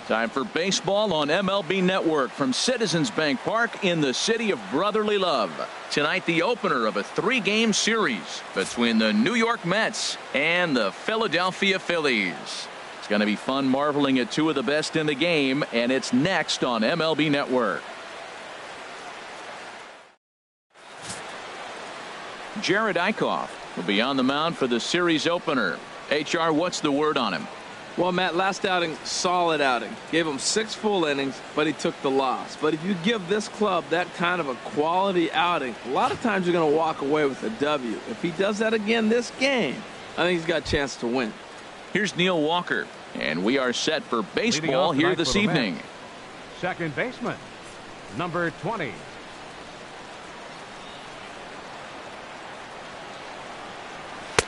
Time for baseball on MLB Network from Citizens Bank Park in the city of brotherly love. Tonight, the opener of a 3-game series between the New York Mets and the Philadelphia Phillies. It's going to be fun marveling at two of the best in the game, and it's next on MLB Network. Jared Eichhoff will be on the mound for the series opener. HR, what's the word on him? Well, Matt, last outing, solid outing. Gave him 6 full innings, but he took the loss. But if you give this club that kind of a quality outing, a lot of times you're going to walk away with a W. If he does that again this game, I think he's got a chance to win. Here's Neil Walker, and we are set for baseball here this evening. Second baseman, number 20.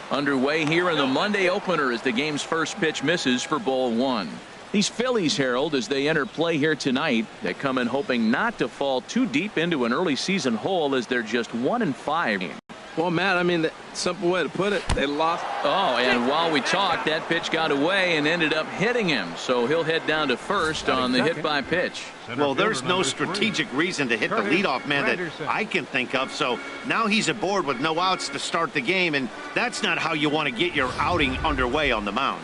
Underway here in the Monday opener as the game's first pitch misses for ball 1. These Phillies, Harold, as they enter play here tonight, they come in hoping not to fall too deep into an early season hole as they're just 1-5. Well, Matt, I mean, the simple way to put it, they lost. Oh, and while we talked, that pitch got away and ended up hitting him. So he'll head down to first on the hit by pitch. Well, there's no strategic reason to hit the leadoff man that I can think of. So now he's aboard with no outs to start the game, and that's not how you want to get your outing underway on the mound.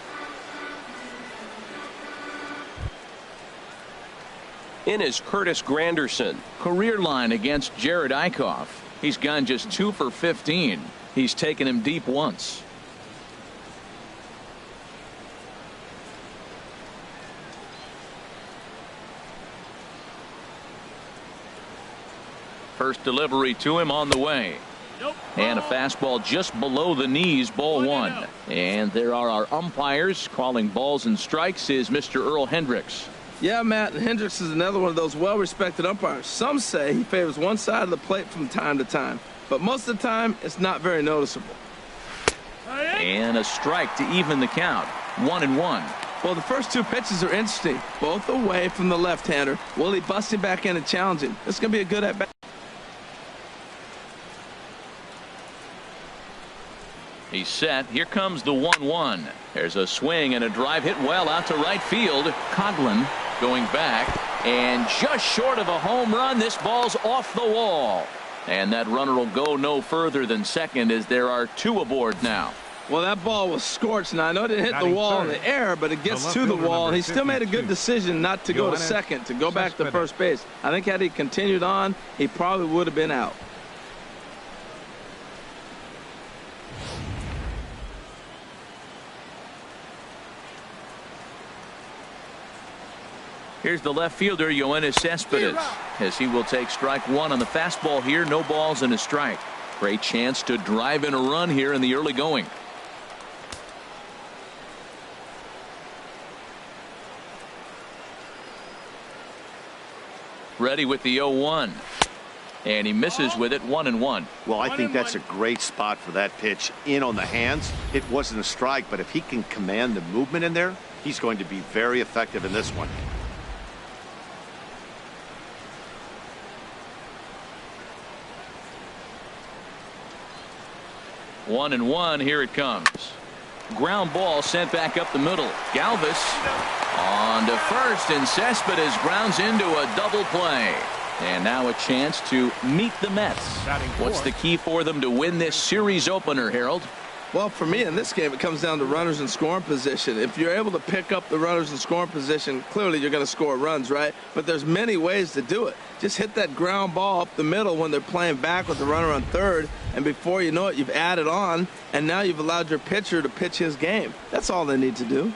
In is Curtis Granderson. Career line against Jared Eichhoff. He's gone just 2 for 15. He's taken him deep once. First delivery to him on the way. And a fastball just below the knees, ball 1. And there are our umpires calling balls and strikes is Mr. Earl Hendricks. Yeah, Matt, and Hendricks is another one of those well-respected umpires. Some say he favors one side of the plate from time to time, but most of the time it's not very noticeable. And a strike to even the count. 1-1. Well, the first 2 pitches are interesting, both away from the left-hander. Will he bust him back in and challenge him? It's going to be a good at-bat. He's set. Here comes the 1-1. There's a swing and a drive hit well out to right field. Coghlan going back and just short of a home run. This ball's off the wall, and that runner will go no further than second as there are 2 aboard now. Well, that ball was scorched. Now I know it didn't hit the wall in the air, but it gets to the wall, and he still made a good decision not to go to second, to go back to first base. I think had he continued on, he probably would have been out. Here's the left fielder, Yoenis Cespedes, as he will take strike 1 on the fastball here. No balls and a strike. Great chance to drive in a run here in the early going. Ready with the 0-1. And he misses with it. 1-1. Well, I think that's a great spot for that pitch in on the hands. It wasn't a strike, but if he can command the movement in there, he's going to be very effective in this one. 1-1. Here it comes. Ground ball sent back up the middle. Galvis on to first, and Cespedes grounds into a double play. And now a chance to meet the Mets. What's the key for them to win this series opener, Harold? Well, for me in this game, it comes down to runners in scoring position. If you're able to pick up the runners in scoring position, clearly you're going to score runs, right? But there's many ways to do it. Just hit that ground ball up the middle when they're playing back with the runner on third, and before you know it, you've added on, and now you've allowed your pitcher to pitch his game. That's all they need to do.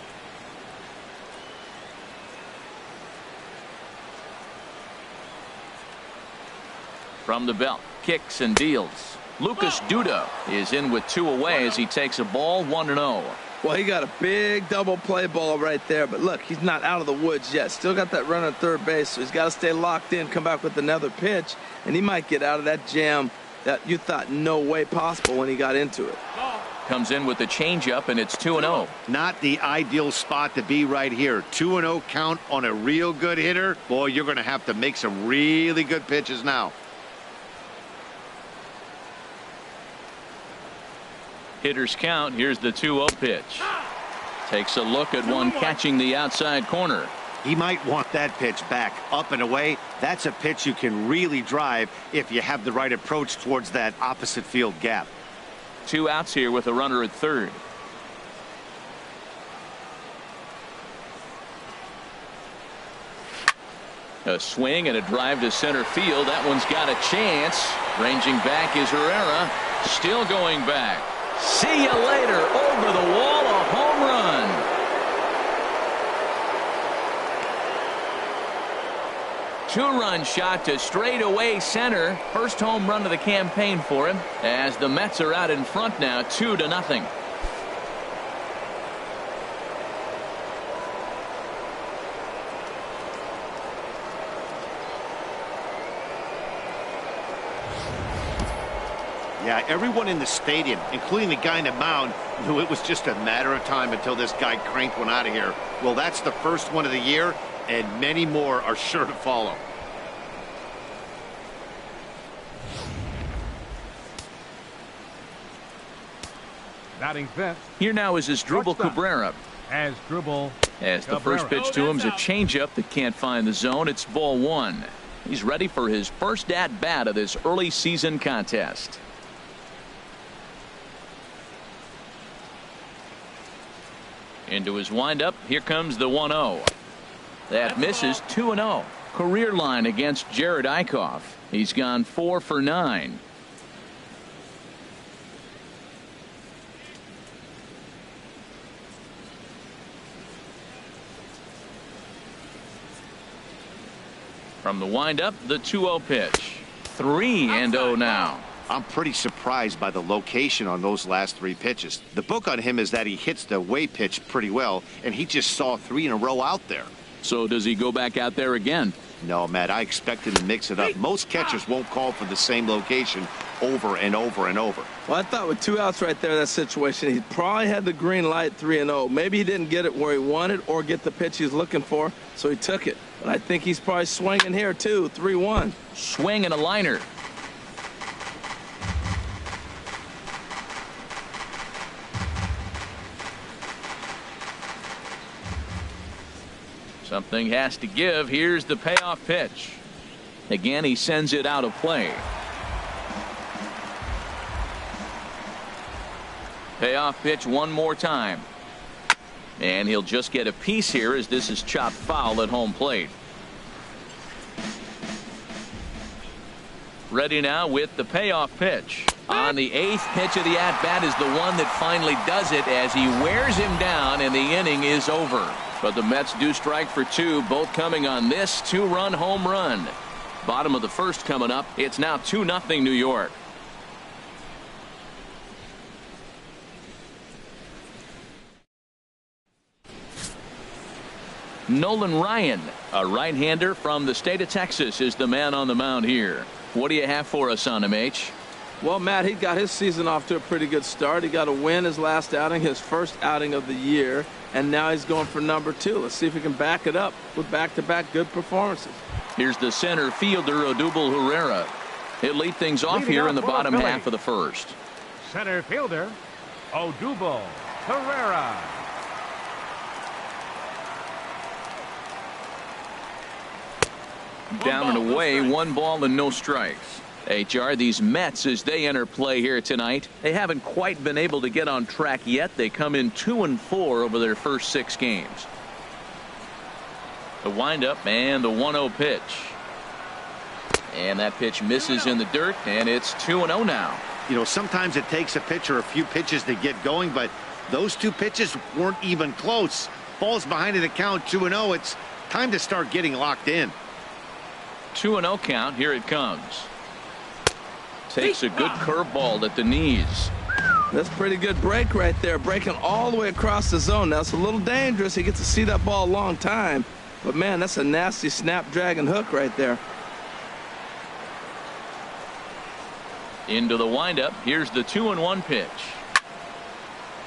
From the belt, kicks and deals. Lucas Duda is in with 2 away as he takes a ball. 1-0. Well, he got a big double play ball right there, but look, he's not out of the woods yet. Still got that run on third base, so he's got to stay locked in, come back with another pitch, and he might get out of that jam that you thought no way possible when he got into it. Comes in with the changeup, and it's 2-0. Not the ideal spot to be right here. 2-0 count on a real good hitter. Boy, you're going to have to make some really good pitches now. Hitters count. Here's the 2-0 pitch. Takes a look at one catching the outside corner. He might want that pitch back up and away. That's a pitch you can really drive if you have the right approach towards that opposite field gap. 2 outs here with a runner at third. A swing and a drive to center field. That one's got a chance. Ranging back is Herrera. Still going back. See you later. Over the wall, a home run. Two-run shot to straightaway center. First home run of the campaign for him, as the Mets are out in front now, 2-0. Yeah, everyone in the stadium, including the guy in the mound, knew it was just a matter of time until this guy cranked one out of here. Well, that's the first one of the year, and many more are sure to follow. Batting fifth. Here now is Asdrubal Cabrera. As the first pitch to him is a changeup that can't find the zone. It's ball 1. He's ready for his first at bat of this early season contest. Into his windup. Here comes the 1-0. That misses. 2-0. Career line against Jared Eichhoff. He's gone 4 for 9. From the windup, the 2-0 pitch. 3-0 now. I'm pretty surprised by the location on those last 3 pitches. The book on him is that he hits the away pitch pretty well, and he just saw 3 in a row out there. So does he go back out there again? No, Matt, I expect him to mix it up. Most catchers won't call for the same location over and over and over. Well, I thought with 2 outs right there, that situation, he probably had the green light 3-0. Maybe he didn't get it where he wanted or get the pitch he's looking for, so he took it. But I think he's probably swinging here, too. 3-1. Swing and a liner. Something has to give. Here's the payoff pitch. Again, he sends it out of play. Payoff pitch one more time. And he'll just get a piece here as this is chopped foul at home plate. Ready now with the payoff pitch. On the 8th pitch of the at-bat is the one that finally does it as he wears him down and the inning is over. But the Mets do strike for 2, both coming on this 2-run home run. Bottom of the first coming up. It's now 2-0 New York. Nolan Ryan, a right-hander from the state of Texas, is the man on the mound here. What do you have for us on him, H? Well, Matt, he got his season off to a pretty good start. He got a win his last outing, his first outing of the year, and now he's going for number 2. Let's see if he can back it up with back-to-back good performances. Here's the center fielder, Asdrubal Herrera. He'll lead things off here in the bottom half of the first. Center fielder, Asdrubal Herrera. Down and away, 1 ball and no strikes. HR, these Mets, as they enter play here tonight, they haven't quite been able to get on track yet. They come in 2-4 over their first 6 games. The windup and the 1-0 pitch. And that pitch misses in the dirt, and it's 2-0 now. You know, sometimes it takes a pitcher a few pitches to get going, but those 2 pitches weren't even close. Falls behind in the count, 2-0. It's time to start getting locked in. 2-0 count. Here it comes. Takes a good curveball at the knees. That's a pretty good break right there, breaking all the way across the zone. Now it's a little dangerous. He gets to see that ball a long time, but man, that's a nasty snapdragon hook right there. Into the windup. Here's the 2-1 pitch.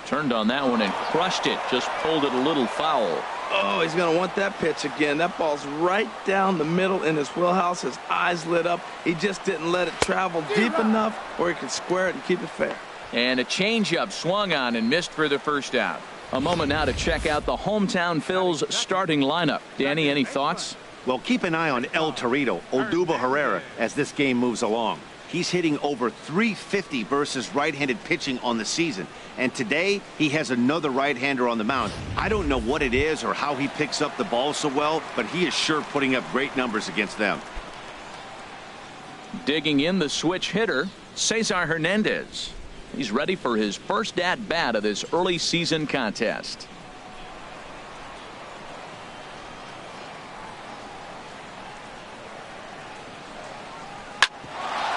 Turned on that one and crushed it. Just pulled it a little foul. Oh, he's going to want that pitch again. That ball's right down the middle in his wheelhouse. His eyes lit up. He just didn't let it travel deep enough where he could square it and keep it fair. And a changeup swung on and missed for the first out. A moment now to check out the hometown Phil's starting lineup. Danny, any thoughts? Well, keep an eye on El Torito, Odubel Herrera, as this game moves along. He's hitting over .350 versus right-handed pitching on the season. And today, he has another right-hander on the mound. I don't know what it is or how he picks up the ball so well, but he is sure putting up great numbers against them. Digging in the switch hitter, Cesar Hernandez. He's ready for his first at-bat of this early season contest.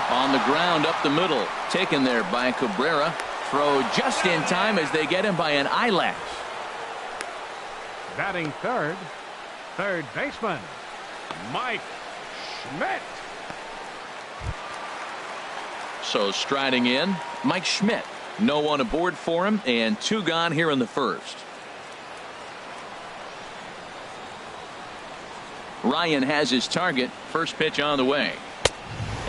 On the ground up the middle, taken there by Cabrera. Throw just in time as they get him by an eyelash. Batting third baseman, Mike Schmidt. So striding in, Mike Schmidt. No one aboard for him, and 2 gone here in the first. Ryan has his target. First pitch on the way.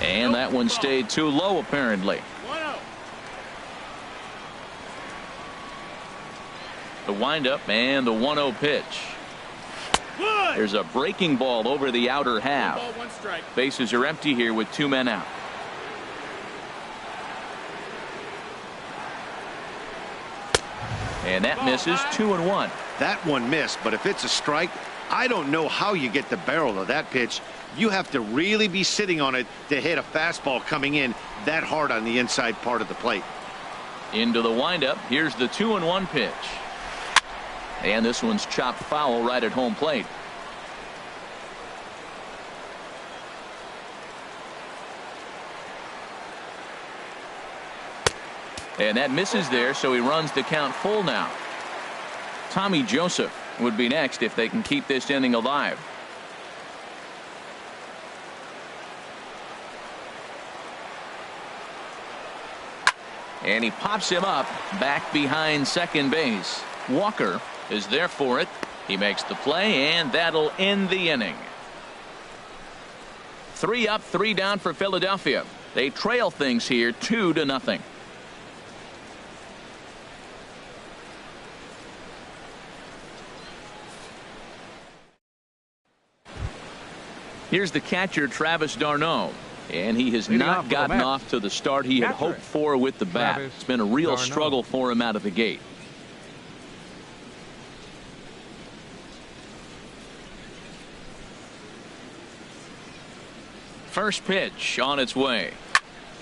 And that one stayed too low, apparently. The windup and the 1-0 pitch. There's a breaking ball over the outer half. Bases are empty here with 2 men out. And that misses. 2-1. That one missed, but if it's a strike, I don't know how you get the barrel of that pitch. You have to really be sitting on it to hit a fastball coming in that hard on the inside part of the plate. Into the windup. Here's the 2-1 pitch. And this one's chopped foul right at home plate. And that misses there, so he runs the count full now. Tommy Joseph would be next if they can keep this inning alive. And he pops him up back behind second base. Walker is there for it. He makes the play, and that'll end the inning. 3 up, 3 down for Philadelphia. They trail things here 2-0. Here's the catcher, Travis d'Arnaud, and he has not gotten off to the start he had hoped for with the bat. It's been a real struggle for him out of the gate. First pitch on its way.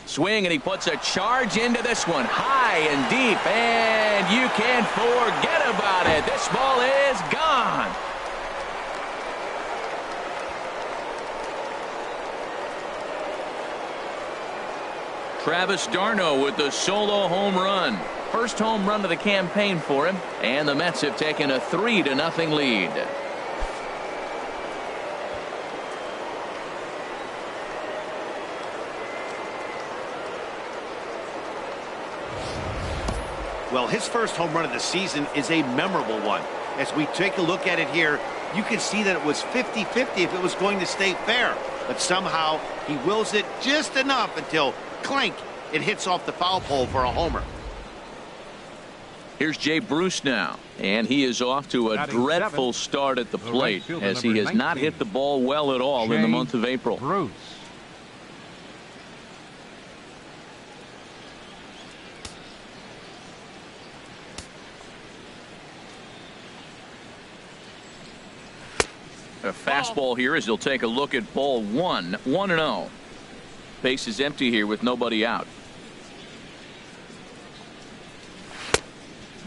Swing, and he puts a charge into this one, high and deep, and you can't forget about it. This ball is gone. Travis d'Arnaud with the solo home run. First home run of the campaign for him, and the Mets have taken a 3-0 lead. Well, his first home run of the season is a memorable one. As we take a look at it here, you can see that it was 50-50 if it was going to stay fair. But somehow he wills it just enough until clank, it hits off the foul pole for a homer. Here's Jay Bruce now, and he is off to a dreadful start at the plate as he has not hit the ball well at all in the month of April. Bruce. A fastball here as he'll take a look at ball 1. 1-0. Base is empty here with nobody out.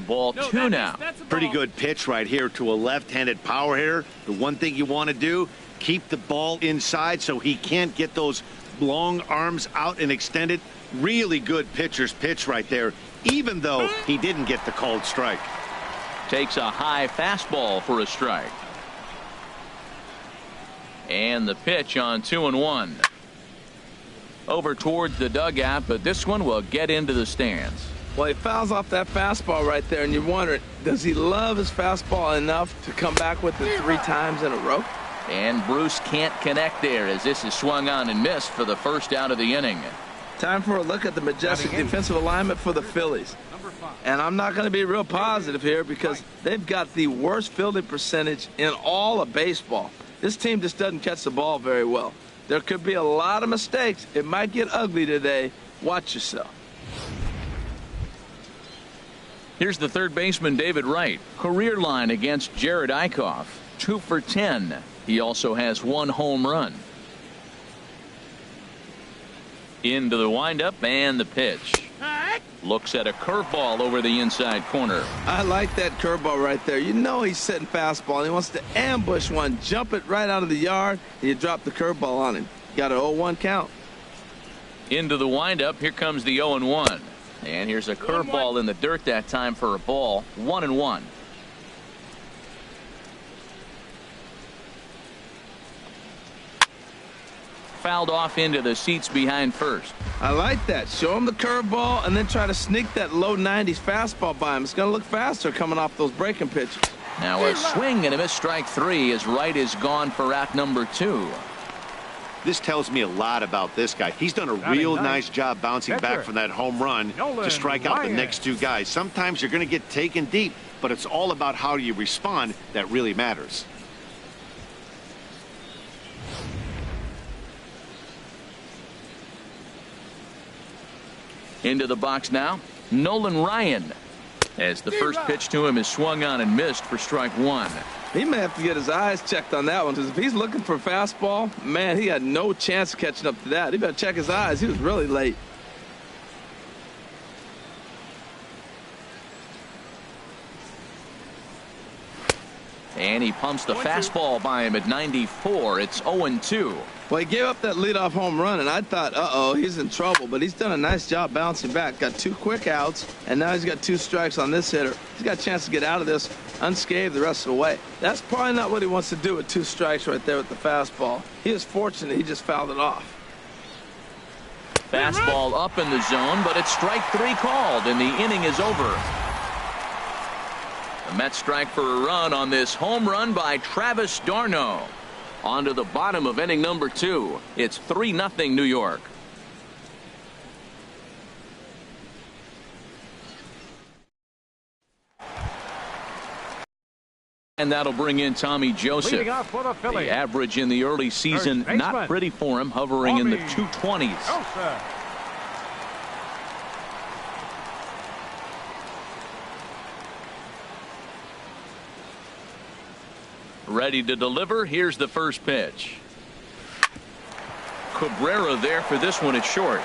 Ball 2 now. Pretty good pitch right here to a left-handed power hitter. The one thing you want to do, keep the ball inside so he can't get those long arms out and extended. Really good pitcher's pitch right there, even though he didn't get the called strike. Takes a high fastball for a strike. And the pitch on 2-1. Over towards the dugout, but this one will get into the stands. Well, he fouls off that fastball right there, and you're wondering, does he love his fastball enough to come back with it 3 times in a row? And Bruce can't connect there as this is swung on and missed for the first out of the inning. Time for a look at the majestic defensive alignment for the Phillies. And I'm not going to be real positive here because they've got the worst fielding percentage in all of baseball. This team just doesn't catch the ball very well. There could be a lot of mistakes. It might get ugly today. Watch yourself. Here's the third baseman, David Wright. Career line against Jared Eichhoff, 2 for 10. He also has 1 home run. Into the windup and the pitch. Looks at a curveball over the inside corner. I like that curveball right there. You know he's sitting fastball, and he wants to ambush one, jump it right out of the yard, and you drop the curveball on him. Got an 0-1 count. Into the windup. Here comes the 0-1. And here's a curveball in the dirt that time for a ball. 1-1. Fouled off into the seats behind first. I like that. Show him the curveball and then try to sneak that low 90s fastball by him. It's going to look faster coming off those breaking pitches. Now a swing and a miss, strike 3 as Wright is gone for out number 2. This tells me a lot about this guy. He's done a real nice job bouncing back from that home run to strike out the next 2 guys. Sometimes you're going to get taken deep, but it's all about how you respond that really matters. Into the box now, Nolan Ryan, as the first pitch to him is swung on and missed for strike 1. He may have to get his eyes checked on that one, because if he's looking for a fastball, man, he had no chance of catching up to that. He better check his eyes. He was really late. And he pumps the fastball by him at 94. It's 0-2. Well, he gave up that leadoff home run, and I thought, uh-oh, he's in trouble. But he's done a nice job bouncing back. Got 2 quick outs, and now he's got 2 strikes on this hitter. He's got a chance to get out of this unscathed the rest of the way. That's probably not what he wants to do with 2 strikes right there with the fastball. He was fortunate he just fouled it off. Fastball up in the zone, but it's strike 3 called, and the inning is over. The Mets strike for a run on this home run by Travis d'Arnaud. On to the bottom of inning number 2. It's 3-0 New York. And that'll bring in Tommy Joseph. Leading off for the Phillies. The average in the early season, not pretty for him, hovering in the 220s. Joseph. Ready to deliver. Here's the first pitch. Cabrera there for this one at short.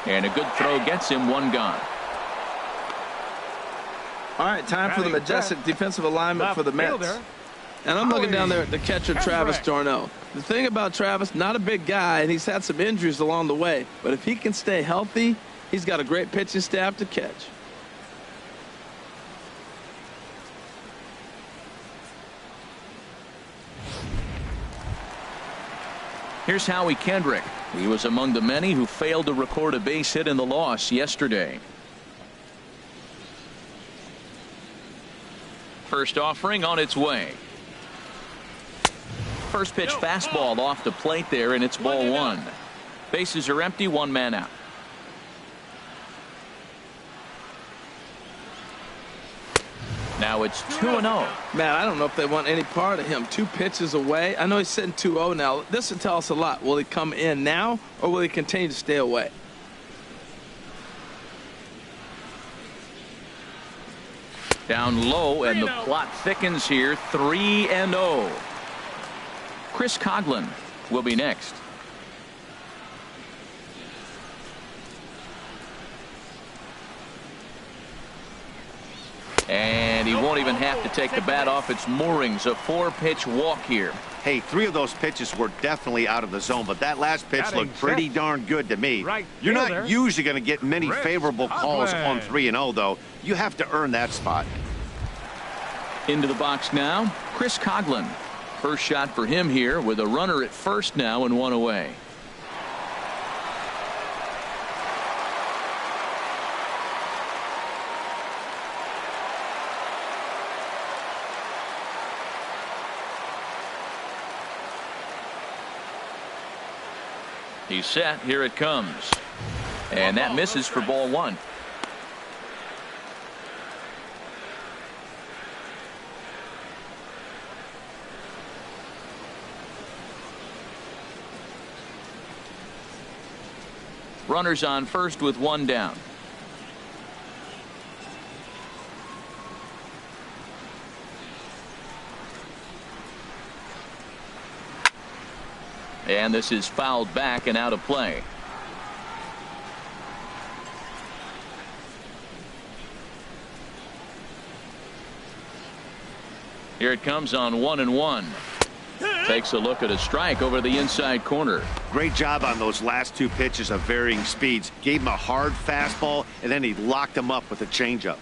And a good throw gets him 1 gone. All right, time for the majestic defensive alignment for the Mets. And I'm looking down there at the catcher, Travis d'Arnaud. The thing about Travis, not a big guy, and he's had some injuries along the way. But if he can stay healthy, he's got a great pitching staff to catch. Here's Howie Kendrick. He was among the many who failed to record a base hit in the loss yesterday. First offering on its way. First pitch fastball off the plate there, and it's ball 1. Bases are empty, 1 man out. Now it's 2-0. Man, I don't know if they want any part of him. 2 pitches away. I know he's sitting 2-0 now. This will tell us a lot. Will he come in now, or will he continue to stay away? Down low, and the plot thickens here. 3-0. Chris Coghlan will be next. And he won't even have to take the bat off its moorings. A 4-pitch walk here. Hey, 3 of those pitches were definitely out of the zone, but that last pitch looked pretty darn good to me. You're not usually going to get many favorable calls on 3-0, though. You have to earn that spot. Into the box now, Chris Coghlan. First shot for him here with a runner at first now and 1 away. He's set. Here it comes. And that misses for ball 1. Runners on first with one down. And this is fouled back and out of play. Here it comes on 1-1. Takes a look at a strike over the inside corner. Great job on those last two pitches of varying speeds. Gave him a hard fastball, and then he locked him up with a changeup.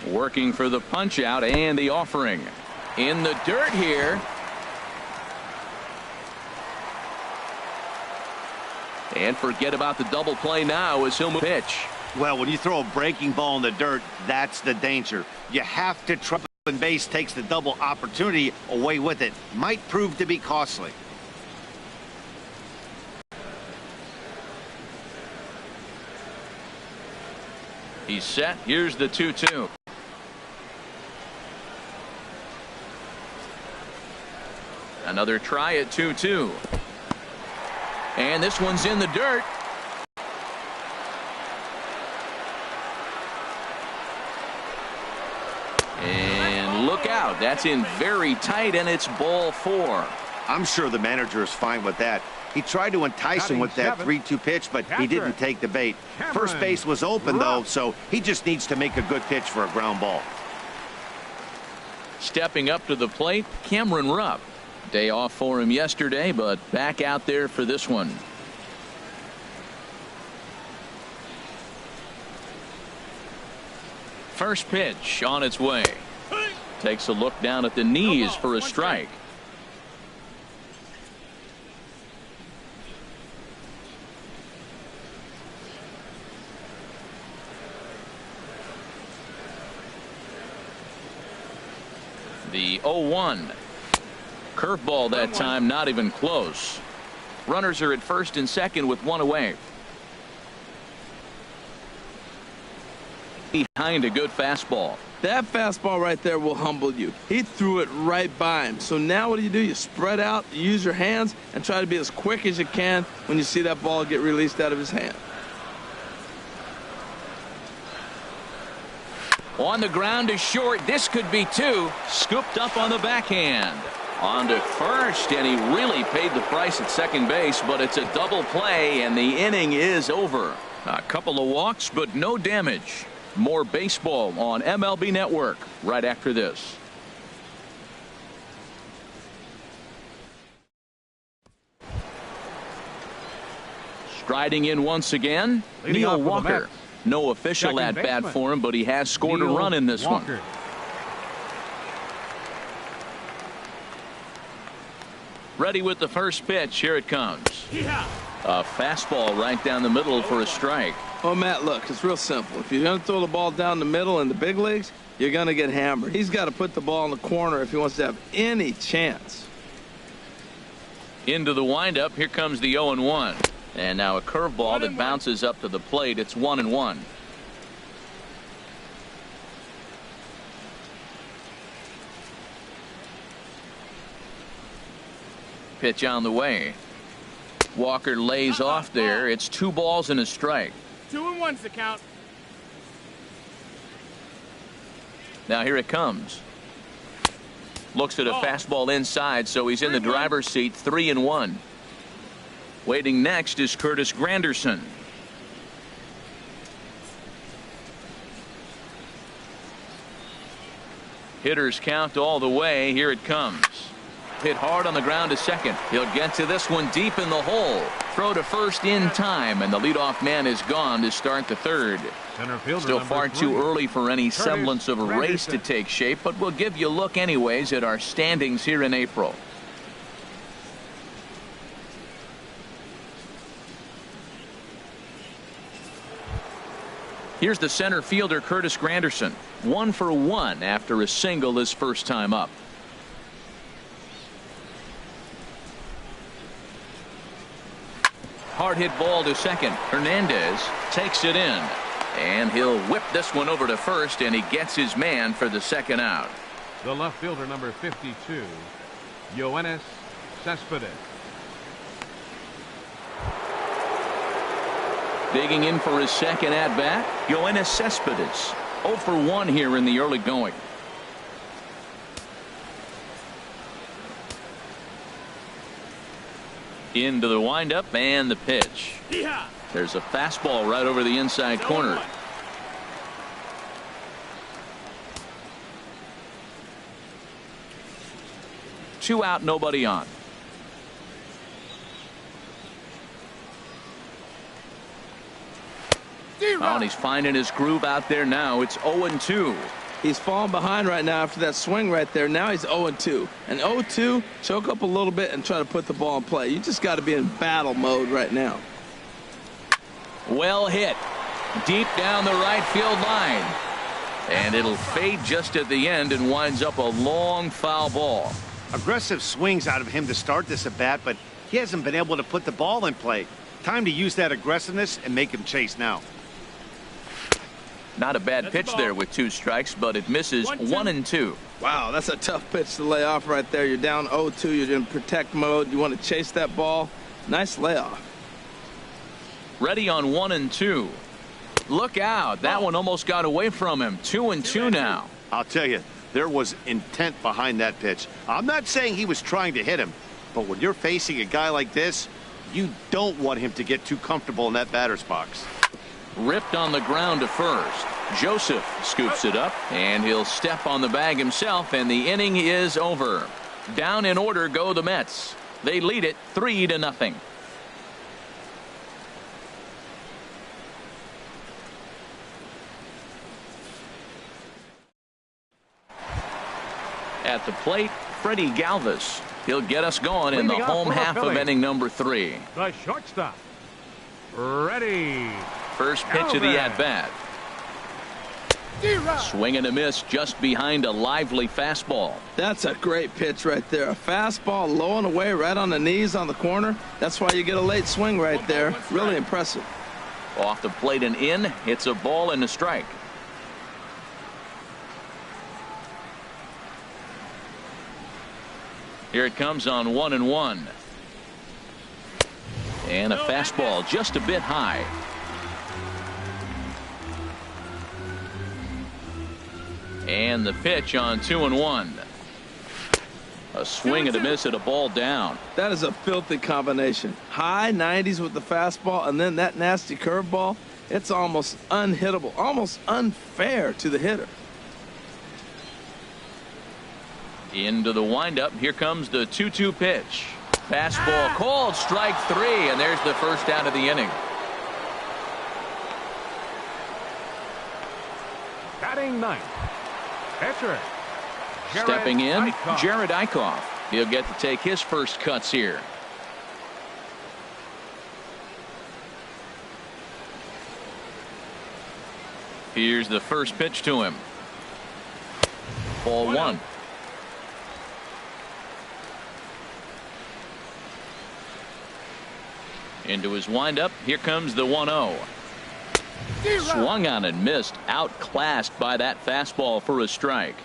Working for the punch out and the offering. In the dirt here. And forget about the double play now as he'll move pitch. Well, when you throw a breaking ball in the dirt, that's the danger. You have to trust when base takes the double opportunity away with it. Might prove to be costly. He's set. Here's the 2-2. Another try at 2-2. And this one's in the dirt. And look out. That's in very tight, and it's ball 4. I'm sure the manager is fine with that. He tried to entice him with that 3-2 pitch, but he didn't take the bait. First base was open, though, so he just needs to make a good pitch for a ground ball. Stepping up to the plate, Cameron Rupp. Day off for him yesterday, but back out there for this one. First pitch on its way. Takes a look down at the knees for a strike. The 0-1. Curveball that time, not even close. Runners are at first and second with one away. Behind a good fastball. That fastball right there will humble you. He threw it right by him. So now what do? You spread out, you use your hands, and try to be as quick as you can when you see that ball get released out of his hand. On the ground is short. This could be two. Scooped up on the backhand. On to first, and he really paid the price at second base, but it's a double play, and the inning is over. A couple of walks, but no damage. More baseball on MLB Network right after this. Striding in once again, Neil Walker. No official at bat for him, but he has scored a run in this one. Ready with the first pitch. Here it comes. A fastball right down the middle for a strike. Well, Matt, look, it's real simple. If you're going to throw the ball down the middle in the big leagues, you're going to get hammered. He's got to put the ball in the corner if he wants to have any chance. Into the windup. Here comes the 0-1. And now a curveball that bounces up to the plate. It's 1-1. Pitch on the way. Walker lays off there. It's 2 balls and a strike. 2-1's the count. Now here it comes. Looks at a fastball inside, so he's in the driver's seat. 3-1. Waiting next is Curtis Granderson. Hitters count all the way. Here it comes. Hit hard on the ground to second. He'll get to this one deep in the hole. Throw to first in time, and the leadoff man is gone to start the third. Still far too early for any semblance of a race to take shape, but we'll give you a look anyways at our standings here in April. Here's the center fielder, Curtis Granderson. 1 for 1 after a single his first time up. Hard hit ball to second. Hernandez takes it in. And he'll whip this one over to first, and he gets his man for the second out. The left fielder, number 52, Yoenis Cespedes. Digging in for his second at-bat, Yoenis Cespedes. 0 for 1 here in the early going. Into the windup and the pitch. There's a fastball right over the inside corner. Two out, nobody on. Oh, and he's finding his groove out there now. It's 0-2. He's falling behind right now after that swing right there. Now he's 0-2. And 0-2, choke up a little bit and try to put the ball in play. You just got to be in battle mode right now. Well hit. Deep down the right field line. And it'll fade just at the end and winds up a long foul ball. Aggressive swings out of him to start this at bat, but he hasn't been able to put the ball in play. Time to use that aggressiveness and make him chase now. Not a bad pitch there with 2 strikes, but it misses 1-2. Wow, that's a tough pitch to lay off right there. You're down 0-2. You're in protect mode. You want to chase that ball. Nice layoff. Ready on 1-2. Look out. That one almost got away from him. 2-2 now. I'll tell you, there was intent behind that pitch. I'm not saying he was trying to hit him, but when you're facing a guy like this, you don't want him to get too comfortable in that batter's box. Ripped on the ground to first. Joseph scoops it up, and he'll step on the bag himself, and the inning is over. Down in order go the Mets. They lead it 3-0. At the plate, Freddie Galvis. He'll get us going in the home half of inning number 3. The shortstop, ready. First pitch of the at-bat. Swing and a miss just behind a lively fastball. That's a great pitch right there. A fastball low and away right on the knees on the corner. That's why you get a late swing right there. Really impressive. Off the plate and in. It's a ball and a strike. Here it comes on 1-1. And a fastball just a bit high. And the pitch on 2-1. A swing and a miss at a ball down. That is a filthy combination. High 90s with the fastball and then that nasty curveball. It's almost unhittable, almost unfair to the hitter. Into the windup. Here comes the 2-2 pitch. Fastball called, strike 3, and there's the first out of the inning. Batting ninth, pitcher. Stepping in, Eichhoff. Jared Eichhoff. He'll get to take his first cuts here. Here's the first pitch to him. Ball 1. Into his windup. Here comes the 1-0. Swung on and missed. Outclassed by that fastball for a strike.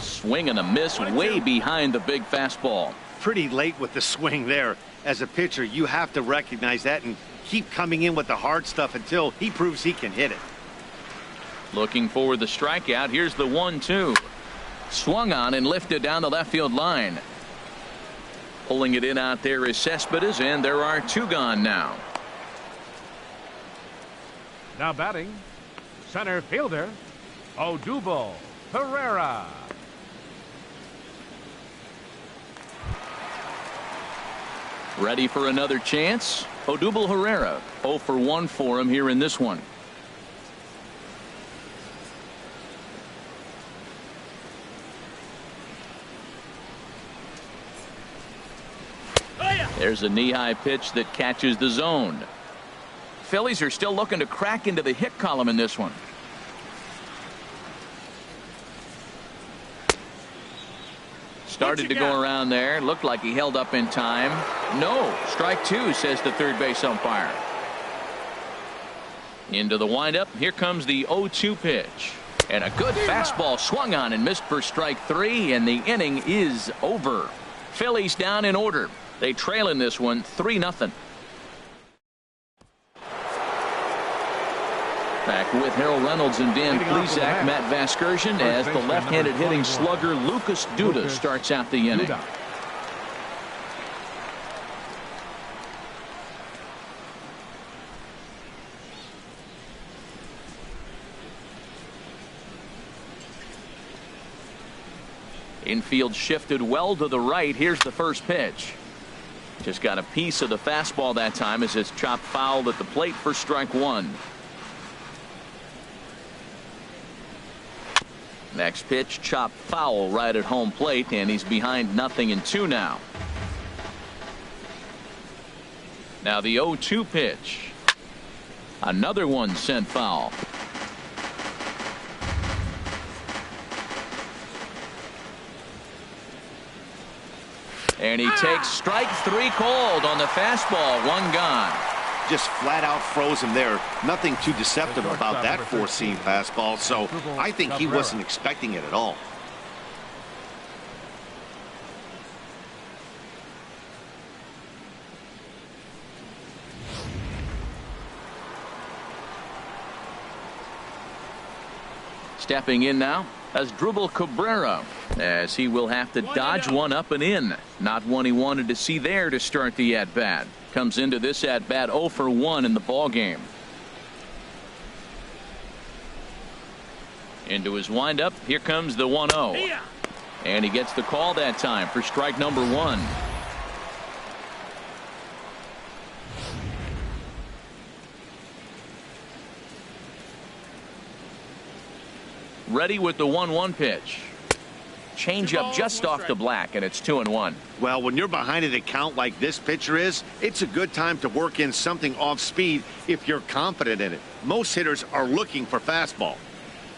Swing and a miss way behind the big fastball. Pretty late with the swing there. As a pitcher, you have to recognize that and keep coming in with the hard stuff until he proves he can hit it. Looking for the strikeout. Here's the 1-2. Swung on and lifted down the left field line. Pulling it in out there is Cespedes, and there are 2 gone now. Now batting, center fielder, Odubel Herrera. Ready for another chance? Odubel Herrera. 0 for 1 for him here in this one. There's a knee-high pitch that catches the zone. Phillies are still looking to crack into the hit column in this one. Started to go around there. Looked like he held up in time. No. Strike two, says the third base umpire. Into the windup. Here comes the 0-2 pitch. And a good fastball swung on and missed for strike three, and the inning is over. Phillies down in order. They trail in this one 3-0. Back with Harold Reynolds and Dan Plesac, Matt Vasgersian, as the left-handed hitting slugger Lucas Duda starts out the inning. Infield shifted well to the right. Here's the first pitch. Just got a piece of the fastball that time as it's chopped foul at the plate for strike one. Next pitch, chopped foul right at home plate, and he's behind 0-2 now. Now the 0-2 pitch. Another one sent foul. And he takes strike three cold on the fastball. One gone. Just flat out froze him there. Nothing too deceptive about that four-seam fastball, so I think he wasn't expecting it at all. Stepping in now as Drupal Cabrera, as he will have to dodge one up and in. Not one he wanted to see there to start the at-bat. Comes into this at-bat 0 for 1 in the ball game. Into his windup. Here comes the 1-0. And he gets the call that time for strike number one. Ready with the 1-1 pitch. Changeup just off the black, and it's 2-1. Well, when you're behind an account like this pitcher is, it's a good time to work in something off speed if you're confident in it. Most hitters are looking for fastball.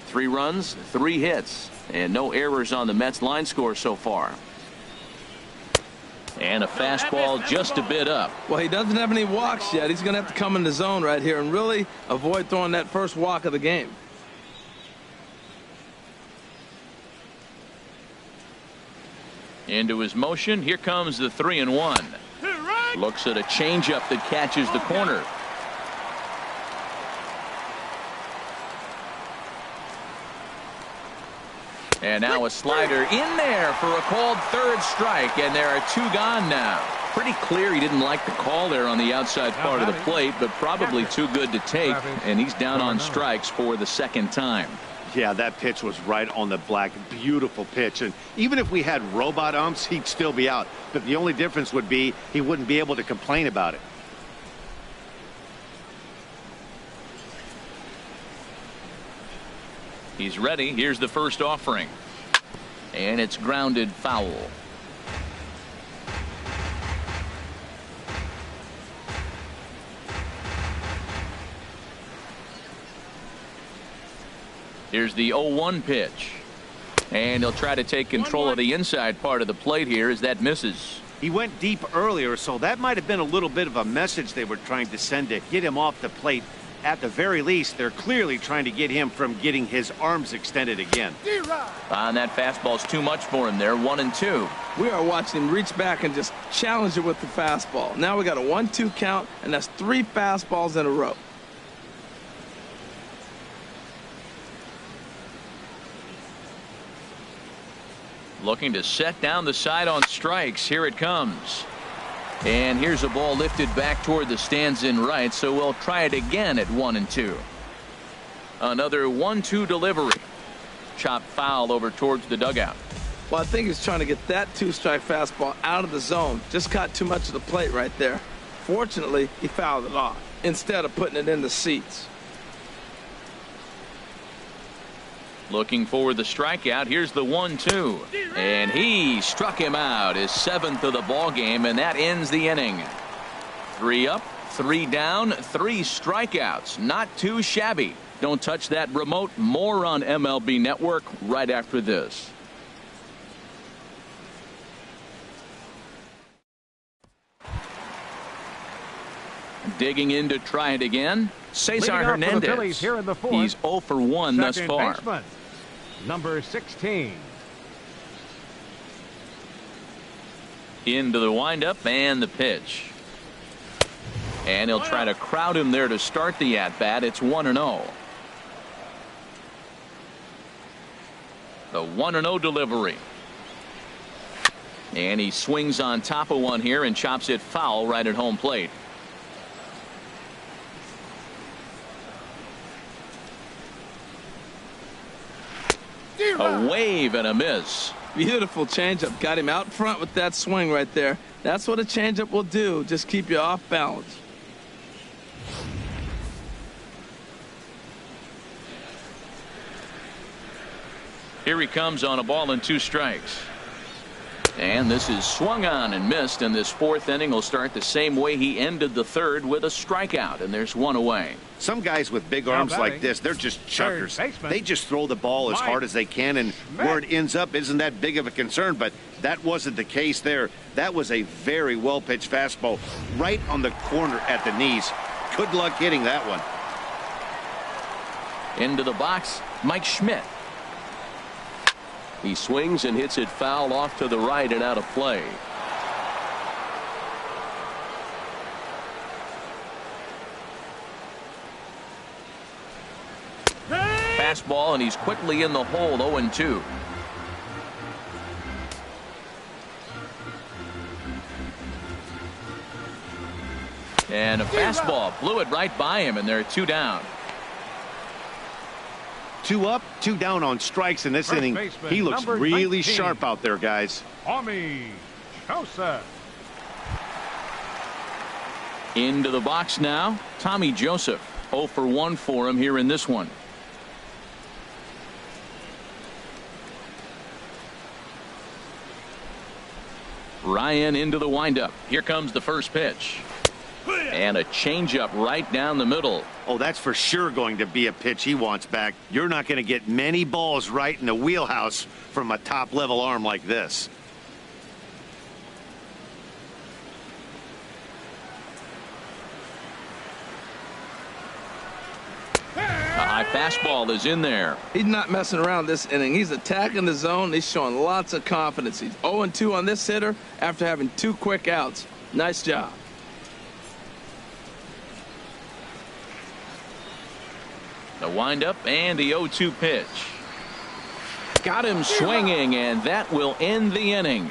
3 runs, 3 hits, and no errors on the Mets line score so far. And a fastball just a bit up. Well, he doesn't have any walks yet. He's going to have to come in the zone right here and really avoid throwing that first walk of the game. Into his motion. Here comes the 3-1. Looks at a changeup that catches the corner. And now a slider in there for a called third strike, and there are 2 gone now. Pretty clear he didn't like the call there on the outside part of the plate, but probably too good to take, and he's down on strikes for the second time. Yeah, that pitch was right on the black. Beautiful pitch. And even if we had robot umps, he'd still be out. But the only difference would be he wouldn't be able to complain about it. He's ready. Here's the first offering. And it's grounded foul. Here's the 0-1 pitch. And he'll try to take control of the inside part of the plate here as that misses. He went deep earlier, so that might have been a little bit of a message they were trying to send to get him off the plate. At the very least, they're clearly trying to get him from getting his arms extended again. And that fastball's too much for him there. 1-2. We are watching him reach back and just challenge it with the fastball. Now we got a 1-2 count, and that's 3 fastballs in a row. Looking to set down the side on strikes. Here it comes. And here's a ball lifted back toward the stands in right, so we'll try it again at 1-2. Another 1-2 delivery. Chopped foul over towards the dugout. Well, I think he's trying to get that 2-strike fastball out of the zone. Just caught too much of the plate right there. Fortunately, he fouled it off instead of putting it in the seats. Looking for the strikeout. Here's the 1-2. And he struck him out, his 7th of the ball game, and that ends the inning. 3 up, 3 down, 3 strikeouts. Not too shabby. Don't touch that remote. More on MLB Network right after this. Digging in to try it again, Cesar Hernandez. Here in the fourth. He's 0 for 1 thus Second far. Baseman, number 16. Into the windup and the pitch. And he'll try to crowd him there to start the at-bat. It's 1-0. The 1-0 delivery. And he swings on top of one here and chops it foul right at home plate. A wave and a miss. Beautiful changeup. Got him out front with that swing right there. That's what a changeup will do. Just keep you off balance. Here he comes on a ball and 2 strikes. And this is swung on and missed, and this fourth inning will start the same way he ended the third, with a strikeout, and there's 1 away. Some guys with big arms like this, they're just chuckers. They just throw the ball as hard as they can, and where it ends up isn't that big of a concern, but that wasn't the case there. That was a very well-pitched fastball right on the corner at the knees. Good luck hitting that one. Into the box, Mike Schmidt. He swings and hits it foul off to the right and out of play. Fastball, and he's quickly in the hole. 0-2. And a fastball blew it right by him, and they're 2 down. 2 up, 2 down on strikes in this inning. He looks really sharp out there, guys. Joseph. Into the box now, Tommy Joseph. 0 for 1 for him here in this one. Ryan into the windup. Here comes the first pitch. And a changeup right down the middle. Oh, that's for sure going to be a pitch he wants back. You're not going to get many balls right in the wheelhouse from a top-level arm like this. A high fastball is in there. He's not messing around this inning. He's attacking the zone. He's showing lots of confidence. He's 0-2 on this hitter after having 2 quick outs. Nice job. The windup and the 0-2 pitch. Got him swinging, and that will end the inning.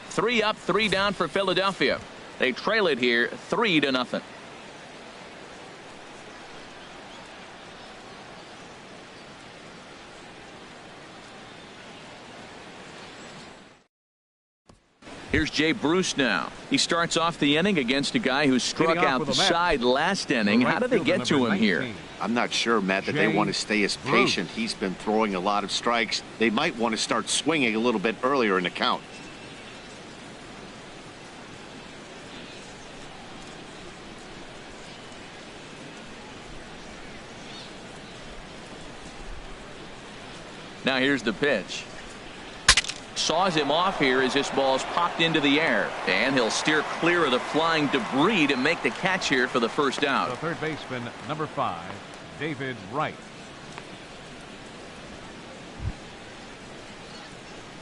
3 up, 3 down for Philadelphia. They trail it here 3-0. Here's Jay Bruce now. He starts off the inning against a guy who struck out the side last inning. How did they get to him here? I'm not sure, Matt, that they want to stay as patient. He's been throwing a lot of strikes. They might want to start swinging a little bit earlier in the count. Now here's the pitch. Saws him off here as this ball's popped into the air, and he'll steer clear of the flying debris to make the catch here for the first out. The third baseman, number 5, David Wright.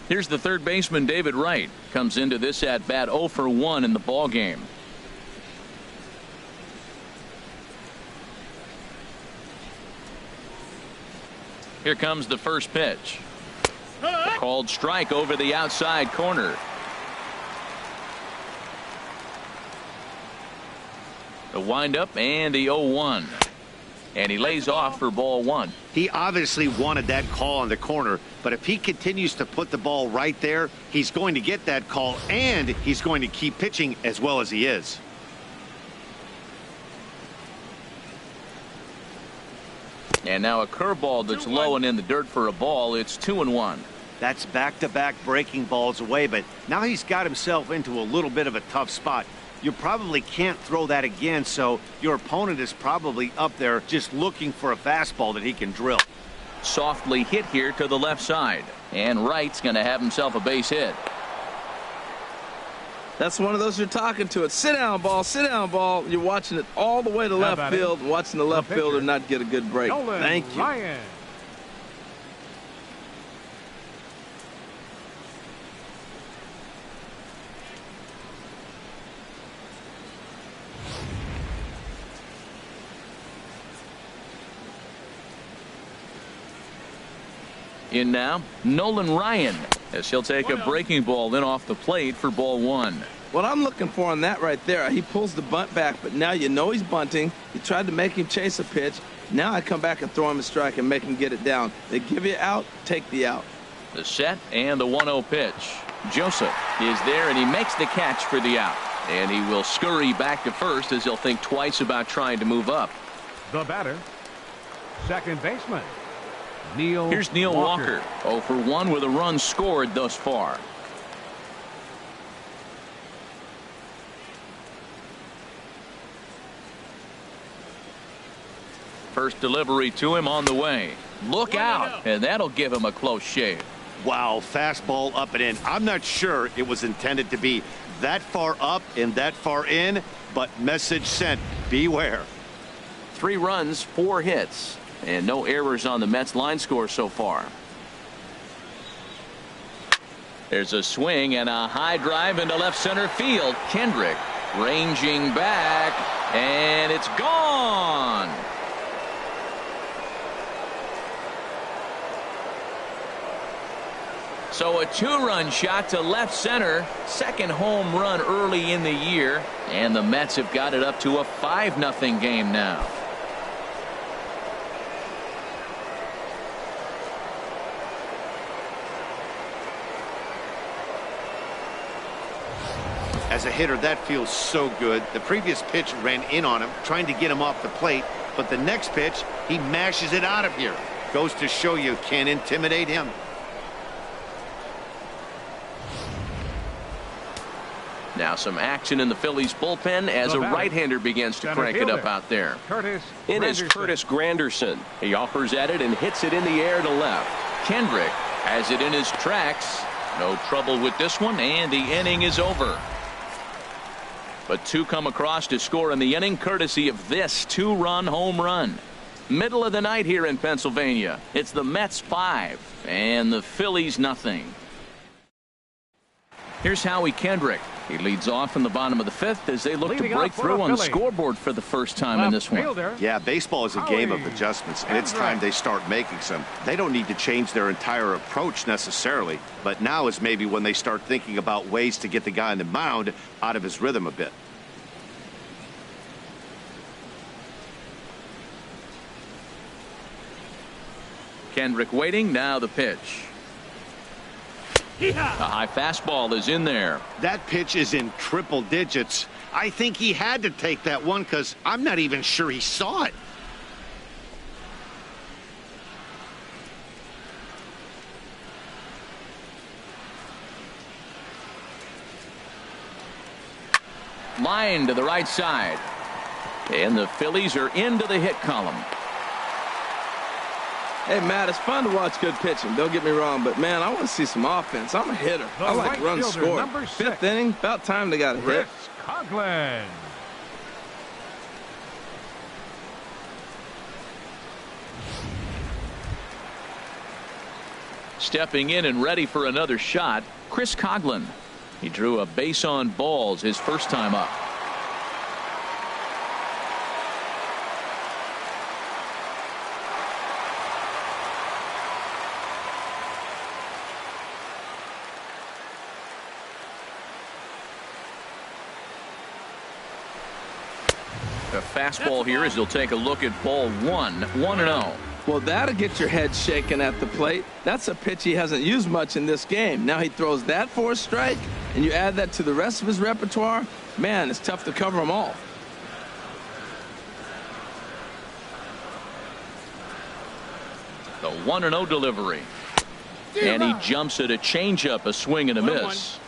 Here's the third baseman, David Wright. Comes into this at bat 0 for 1 in the ball game. Here comes the first pitch. A called strike over the outside corner. The windup and the 0-1. And he lays off for ball 1. He obviously wanted that call on the corner, but if he continues to put the ball right there, he's going to get that call, and he's going to keep pitching as well as he is. And now a curveball that's low and in the dirt for a ball. It's 2-1. That's back-to-back breaking balls away, but now he's got himself into a little bit of a tough spot. You probably can't throw that again, so your opponent is probably up there just looking for a fastball that he can drill. Softly hit here to the left side, and Wright's going to have himself a base hit. That's one of those you're talking to. It's sit down ball, sit down ball. You're watching it all the way to left field, and watching the left fielder not get a good break. Nolan, Thank you. Ryan. In now, Nolan Ryan, as he'll take a breaking ball in off the plate for ball 1. What I'm looking for on that right there, he pulls the bunt back, but now you know he's bunting. You tried to make him chase a pitch. Now I come back and throw him a strike and make him get it down. They give you out, take the out. The set and the 1-0 pitch. Joseph is there, and he makes the catch for the out. And he will scurry back to first as he'll think twice about trying to move up. The batter, second baseman, Neil. Here's Neil Walker. 0 for 1 with a run scored thus far. First delivery to him on the way. Look out, and that'll give him a close shave. Wow, fastball up and in. I'm not sure it was intended to be that far up and that far in, but message sent. Beware. 3 runs, 4 hits, and no errors on the Mets line score so far. There's a swing and a high drive into left center field. Kendrick ranging back, and it's gone. So a 2-run shot to left center, second home run early in the year, and the Mets have got it up to a 5-0 game now. As a hitter, that feels so good. The previous pitch ran in on him, trying to get him off the plate, but the next pitch, he mashes it out of here. Goes to show you can't intimidate him. Now some action in the Phillies bullpen as a right-hander begins to crank it up out there. In is Curtis Granderson. He offers at it and hits it in the air to left. Kendrick has it in his tracks. No trouble with this one, and the inning is over. But 2 come across to score in the inning, courtesy of this 2-run home run. Middle of the night here in Pennsylvania. It's the Mets 5 and the Phillies nothing. Here's Howie Kendrick. He leads off in the bottom of the 5th as they look to break through on the scoreboard for the first time in this one. Yeah, baseball is a game of adjustments, and it's time they start making some. They don't need to change their entire approach necessarily, but now is maybe when they start thinking about ways to get the guy on the mound out of his rhythm a bit. Kendrick waiting, now the pitch. A high fastball is in there. That pitch is in triple digits. I think he had to take that one because I'm not even sure he saw it. Line to the right side. And the Phillies are into the hit column. Hey, Matt, it's fun to watch good pitching. Don't get me wrong, but, man, I want to see some offense. I'm a hitter. I like runs scored. 5th inning, about time they got a hit. Conklin. Stepping in and ready for another shot, Chris Coghlan. He drew a base on balls his first time up. A fastball here as he'll take a look at ball 1, 1-0. Well, that'll get your head shaking at the plate. That's a pitch he hasn't used much in this game. Now he throws that for a strike, and you add that to the rest of his repertoire. Man, it's tough to cover them all. The 1-0 delivery. And he jumps at a changeup, a swing and a miss.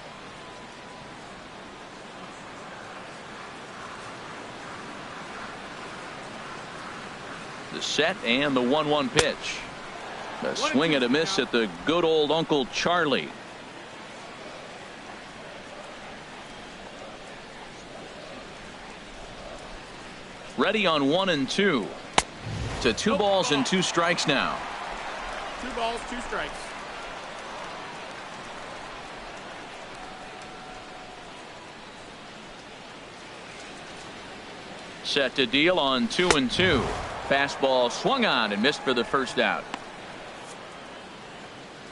The set and the 1-1 pitch. A swing and a miss at the good old Uncle Charlie. Ready on 1 and 2. To 2 balls and 2 strikes now. 2 balls, 2 strikes. Set to deal on 2 and 2. Fastball swung on and missed for the first out.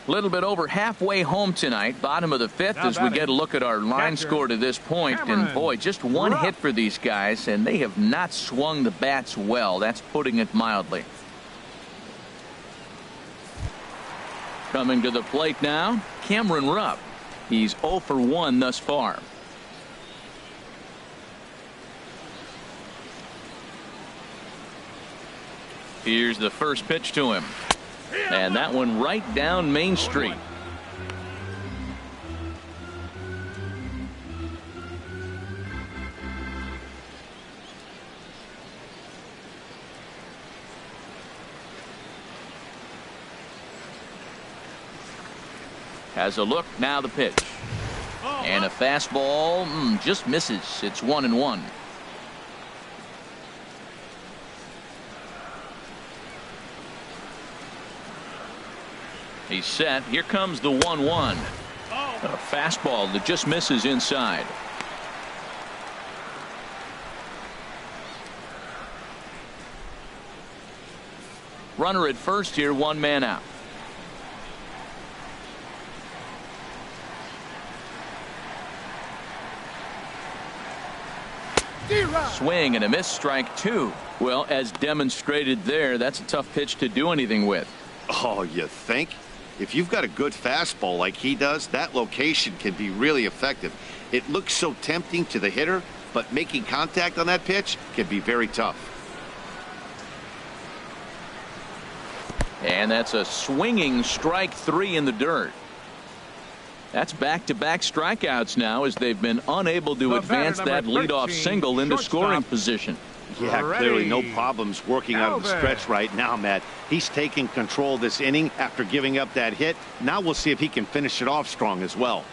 Little bit over halfway home tonight, bottom of the 5th, as we get a look at our line score to this point. And boy, just one hit for these guys, and they have not swung the bats well. That's putting it mildly. Coming to the plate now, Cameron Rupp. He's 0 for 1 thus far. Here's the first pitch to him. And that one right down Main Street. Has a look, now the pitch. And a fastball just misses. It's 1-1. He's set. Here comes the 1-1. A fastball that just misses inside. Runner at first here, 1 man out. Swing and a miss, strike 2. Well, as demonstrated there, that's a tough pitch to do anything with. Oh, you think? If you've got a good fastball like he does, that location can be really effective. It looks so tempting to the hitter, but making contact on that pitch can be very tough. And that's a swinging strike 3 in the dirt. That's back-to-back strikeouts now, as they've been unable to advance that leadoff single into scoring position. Yeah, clearly no problems working out of the stretch right now, Matt. He's taking control of this inning after giving up that hit. Now we'll see if he can finish it off strong as well.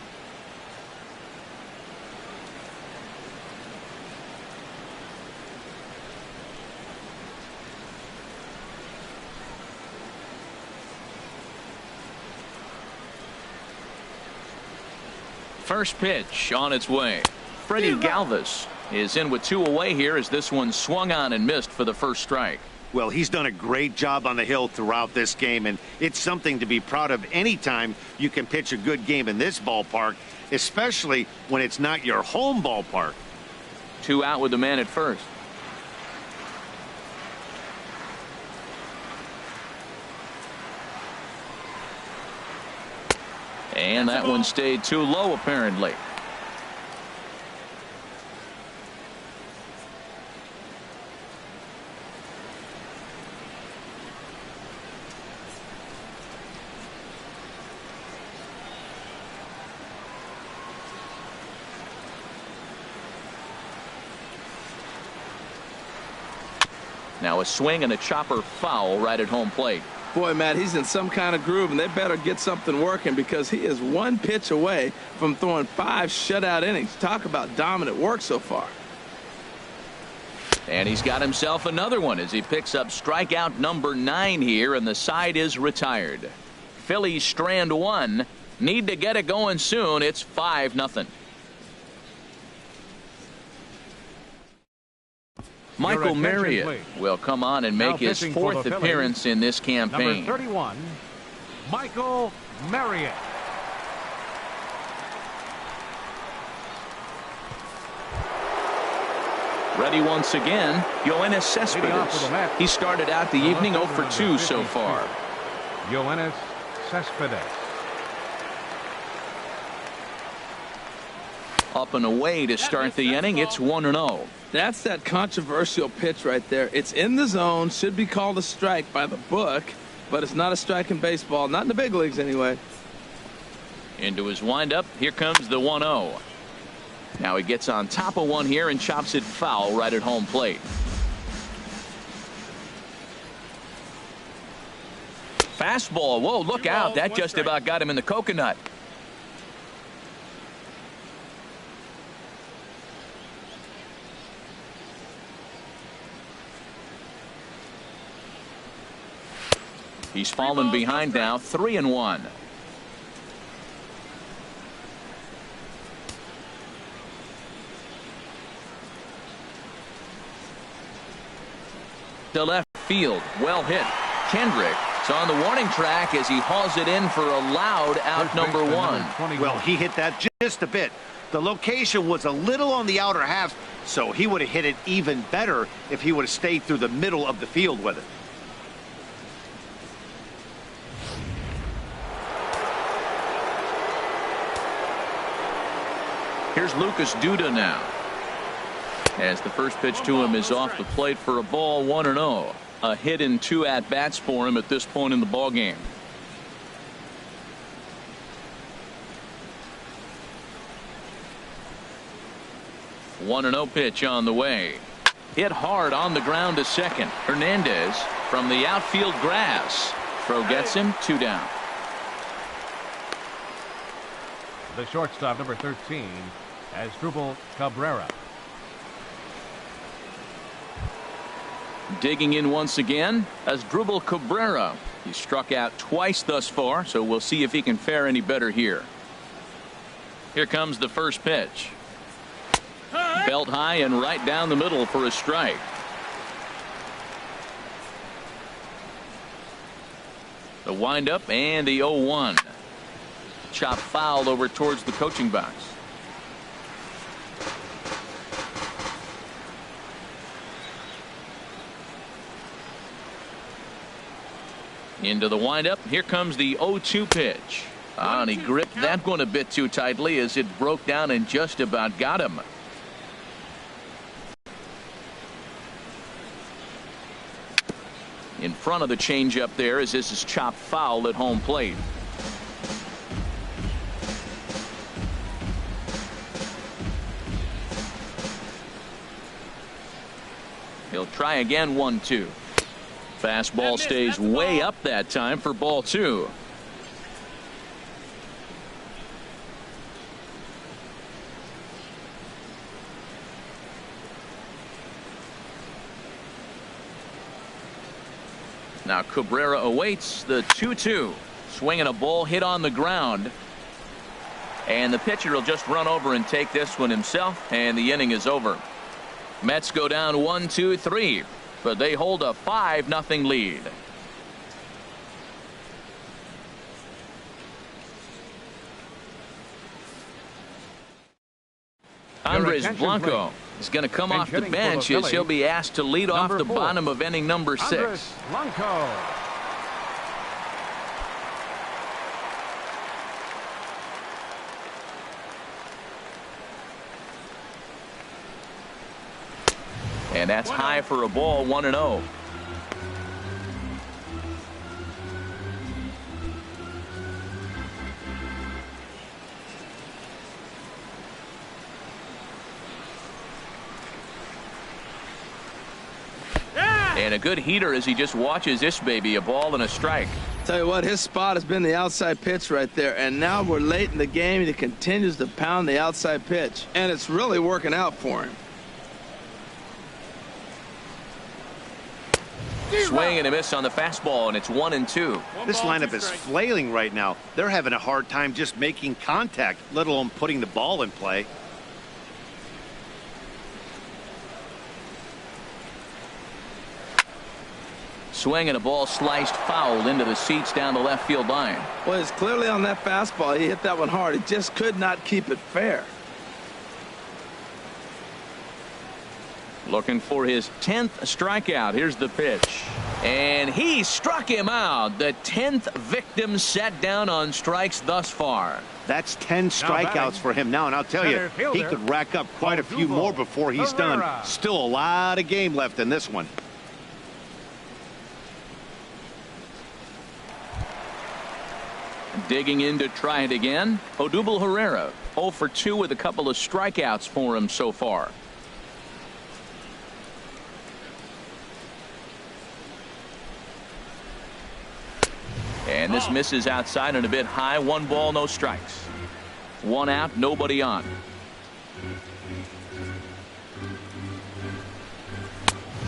First pitch on its way. Freddie Galvis is in with 2 away here, as this one swung on and missed for the first strike. Well, he's done a great job on the hill throughout this game, and it's something to be proud of anytime you can pitch a good game in this ballpark, especially when it's not your home ballpark. 2 out with the man at first. And that one stayed too low, apparently. Now a swing and a chopper foul right at home plate. Boy, Matt, he's in some kind of groove, and they better get something working, because he is 1 pitch away from throwing 5 shutout innings. Talk about dominant work so far. And he's got himself another one as he picks up strikeout number 9 here, and the side is retired. Phillies strand 1. Need to get it going soon. It's 5-0. Michael Marriott will come on and make his 4th appearance in this campaign. Number 31, Michael Marriott. Ready once again, Yoenis Cespedes. He started out the evening 0 for 2 so far. Yoenis Cespedes. Up and away to start the inning. It's 1-0. That's that controversial pitch right there. It's in the zone, should be called a strike by the book, but it's not a strike in baseball, not in the big leagues anyway. Into his windup, here comes the 1-0. Now he gets on top of one here and chops it foul right at home plate. Fastball, whoa, look out, that just about got him in the coconut. He's fallen behind now, 3-1. To left field, well hit. Kendrick is on the warning track as he hauls it in for a loud out number 1. Well, he hit that just a bit. The location was a little on the outer half, so he would have hit it even better if he would have stayed through the middle of the field with it. Here's Lucas Duda now, as the first pitch to him is off the plate for a ball, 1-0. A hit in 2 at-bats for him at this point in the ball game. One 1-0 pitch on the way. Hit hard on the ground to second. Hernandez from the outfield grass. Throw gets him, 2 down. The shortstop, number 13, Asdrubal Cabrera. Digging in once again, Asdrubal Cabrera. He struck out twice thus far, so we'll see if he can fare any better here. Here comes the first pitch. Belt high and right down the middle for a strike. The windup and the 0-1. Chop foul over towards the coaching box. Into the windup. Here comes the 0-2 pitch. And he gripped that one a bit too tightly as it broke down and just about got him. In front of the changeup there as this is chopped foul at home plate. He'll try again, 1-2. Fastball stays way up that time for ball 2. Now Cabrera awaits the 2-2. Swinging a ball hit on the ground. And the pitcher will just run over and take this one himself, and the inning is over. Mets go down 1-2-3, but they hold a 5-0 lead. Andres Blanco is going to come off the bench as he'll be asked to lead off the bottom of inning number 6. Andres Blanco. And that's high for a ball, 1-0. And a good heater as he just watches this baby, a ball and a strike. Tell you what, his spot has been the outside pitch right there, and now we're late in the game and he continues to pound the outside pitch, and it's really working out for him. Swing and a miss on the fastball, and it's 1-2. This lineup is flailing right now. They're having a hard time just making contact, let alone putting the ball in play. Swing and a ball sliced foul into the seats down the left field line. Well, it's clearly on that fastball. He hit that one hard. He just could not keep it fair. Looking for his 10th strikeout. Here's the pitch. And he struck him out. The 10th victim set down on strikes thus far. That's 10 strikeouts for him now, and I'll tell you, he could rack up quite a few more before he's done. Still a lot of game left in this one. Digging in to try it again, Odubel Herrera, 0 for 2 with a couple of strikeouts for him so far. And this misses outside and a bit high. 1 ball, no strikes. 1 out, nobody on.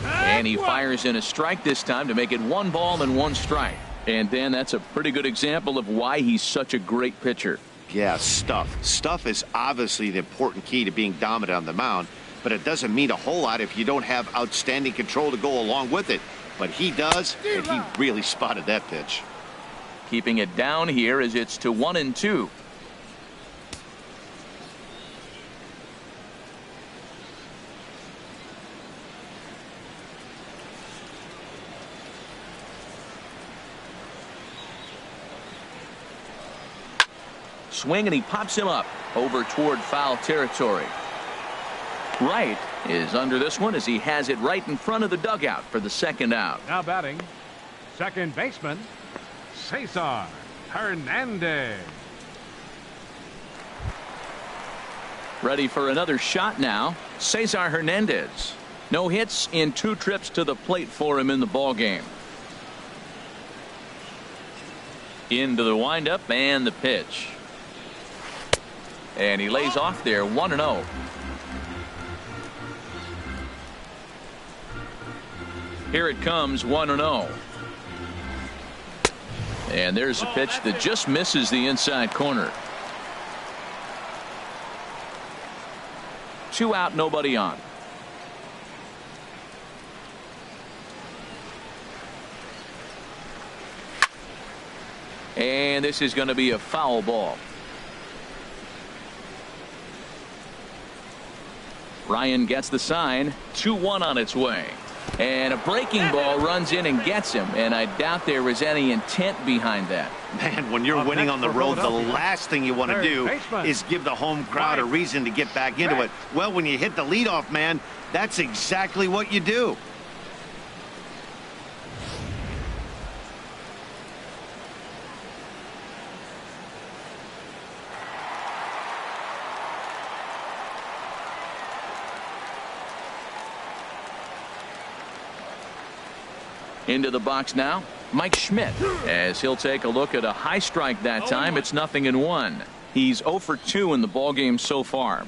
And he fires in a strike this time to make it 1 ball and 1 strike. And Dan, that's a pretty good example of why he's such a great pitcher. Yeah, stuff. Stuff is obviously the important key to being dominant on the mound, but it doesn't mean a whole lot if you don't have outstanding control to go along with it. But he does, and he really spotted that pitch. Keeping it down here as it's to 1-2. Swing, and he pops him up over toward foul territory. Wright is under this one as he has it right in front of the dugout for the second out. Now batting, second baseman, Cesar Hernandez. Ready for another shot now. Cesar Hernandez. No hits in 2 trips to the plate for him in the ball game. Into the windup and the pitch. And he lays off there 1-0. Here it comes 1-0. And there's a pitch that just misses the inside corner. 2 out, nobody on. And this is going to be a foul ball. Ryan gets the sign. 2-1 on its way. And a breaking ball runs in and gets him. And I doubt there was any intent behind that. Man, when you're winning on the road, the last thing you want to do is give the home crowd a reason to get back into it. Well, when you hit the leadoff man, that's exactly what you do. Into the box now, Mike Schmidt, as he'll take a look at a high strike that time. It's 0-1. He's 0 for 2 in the ball game so far.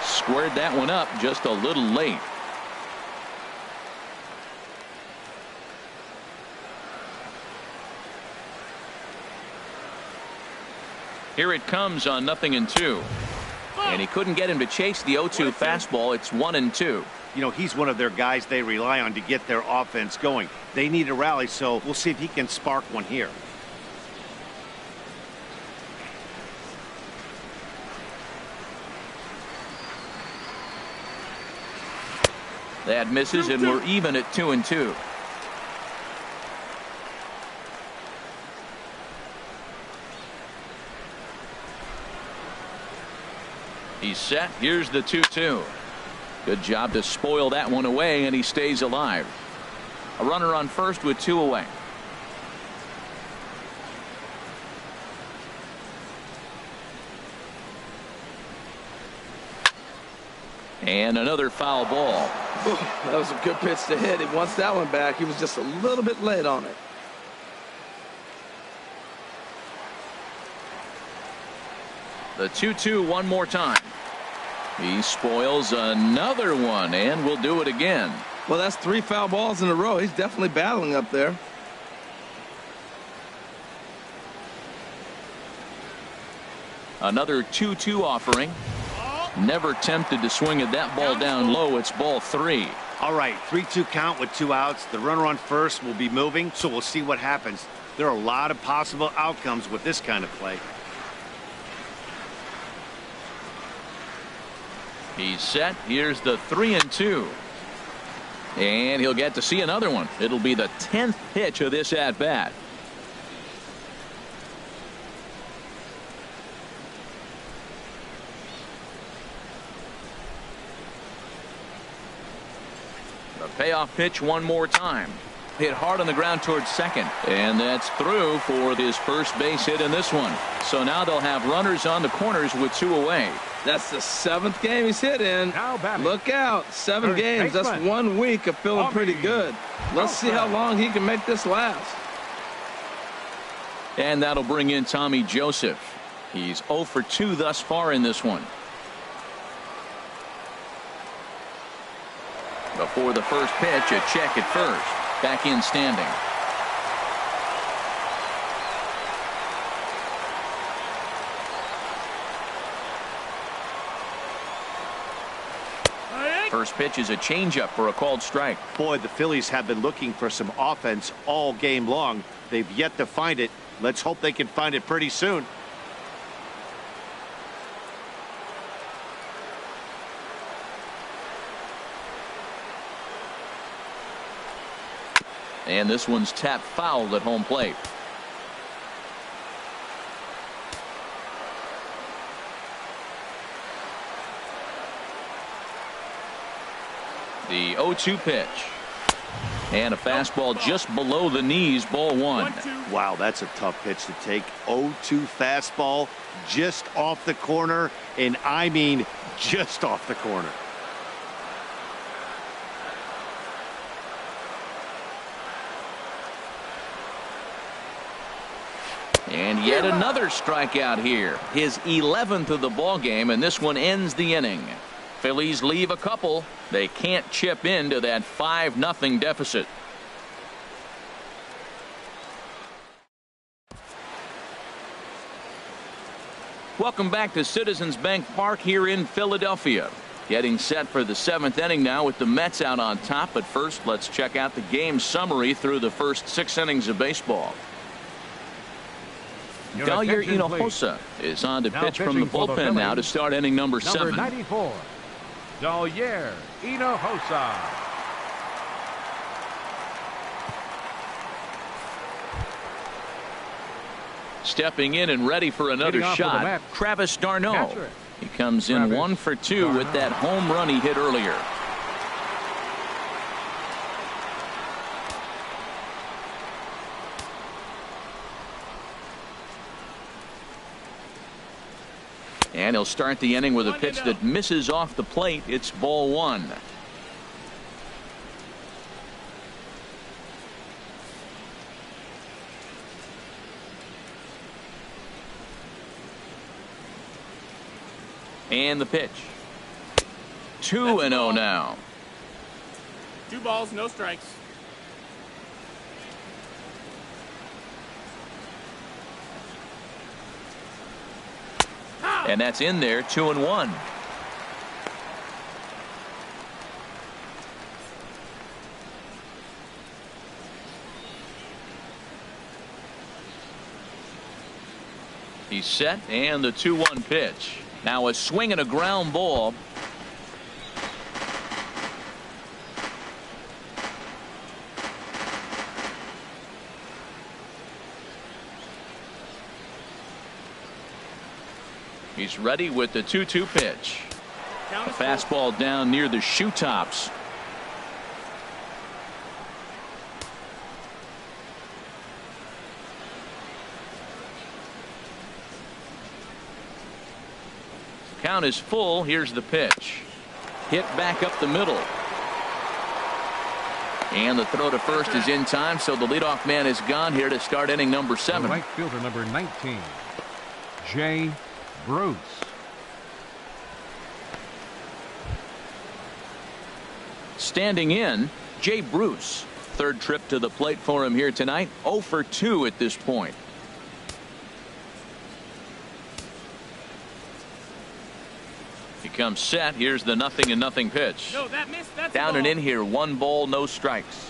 Squared that one up just a little late. Here it comes on 0-2. And he couldn't get him to chase the 0-2 fastball. It's 1-2. You know, he's one of their guys they rely on to get their offense going. They need a rally, so we'll see if he can spark one here. That misses, and we're even at 2-2. He's set. Here's the 2-2. Good job to spoil that one away, and he stays alive. A runner on first with 2 away. And another foul ball. Ooh, that was a good pitch to hit. He wants that one back. He was just a little bit late on it. The 2-2 one more time. He spoils another one, and will do it again. Well, that's 3 foul balls in a row. He's definitely battling up there. Another 2-2 offering. Never tempted to swing at that ball down low. It's ball 3. All right, 3-2 count with 2 outs. The runner on first will be moving, so we'll see what happens. There are a lot of possible outcomes with this kind of play. He's set. Here's the 3-2. And he'll get to see another one. It'll be the 10th pitch of this at bat. The payoff pitch one more time. Hit hard on the ground towards second. And that's through for his first base hit in this one. So now they'll have runners on the corners with 2 away. That's the 7th game he's hit in. Look out. 7 games. That's 1 week of feeling pretty good. Let's see how long he can make this last. And that'll bring in Tommy Joseph. He's 0 for 2 thus far in this one. Before the first pitch, a check at first. Back in standing. First pitch is a changeup for a called strike. Boy, the Phillies have been looking for some offense all game long. They've yet to find it. Let's hope they can find it pretty soon. And this one's tapped foul at home plate. The 0-2 pitch. And a fastball just below the knees, ball 1. Wow, that's a tough pitch to take. 0-2 fastball just off the corner, and I mean just off the corner. And yet another strikeout here. His 11th of the ball game, and this one ends the inning. Phillies leave a couple. They can't chip into that 5-0 deficit. Welcome back to Citizens Bank Park here in Philadelphia. Getting set for the 7th inning now with the Mets out on top. But first, let's check out the game summary through the first 6 innings of baseball. Dalyur Hinojosa is on to pitch from the bullpen now to start inning number 7. Number 94, Dalyur Hinojosa. Stepping in and ready for another shot, Travis d'Arnaud. He comes in 1 for 2 with that home run he hit earlier. And he'll start the inning with a pitch that misses off the plate. It's ball 1. And the pitch. 2-0 now. 2 balls, no strikes. And that's in there, 2-1. He's set, and the 2-1 pitch. Now a swing and a ground ball. He's ready with the 2-2 pitch. A fastball down near the shoe tops. Count is full. Here's the pitch. Hit back up the middle. And the throw to first is in time, so the leadoff man is gone here to start inning number 7. Right fielder number 19, Jay Bruce. Standing in, Jay Bruce. Third trip to the plate for him here tonight. 0 for 2 at this point. He comes set. Here's the 0-0 pitch. No, that missed. That's Down and in here. 1 ball, no strikes.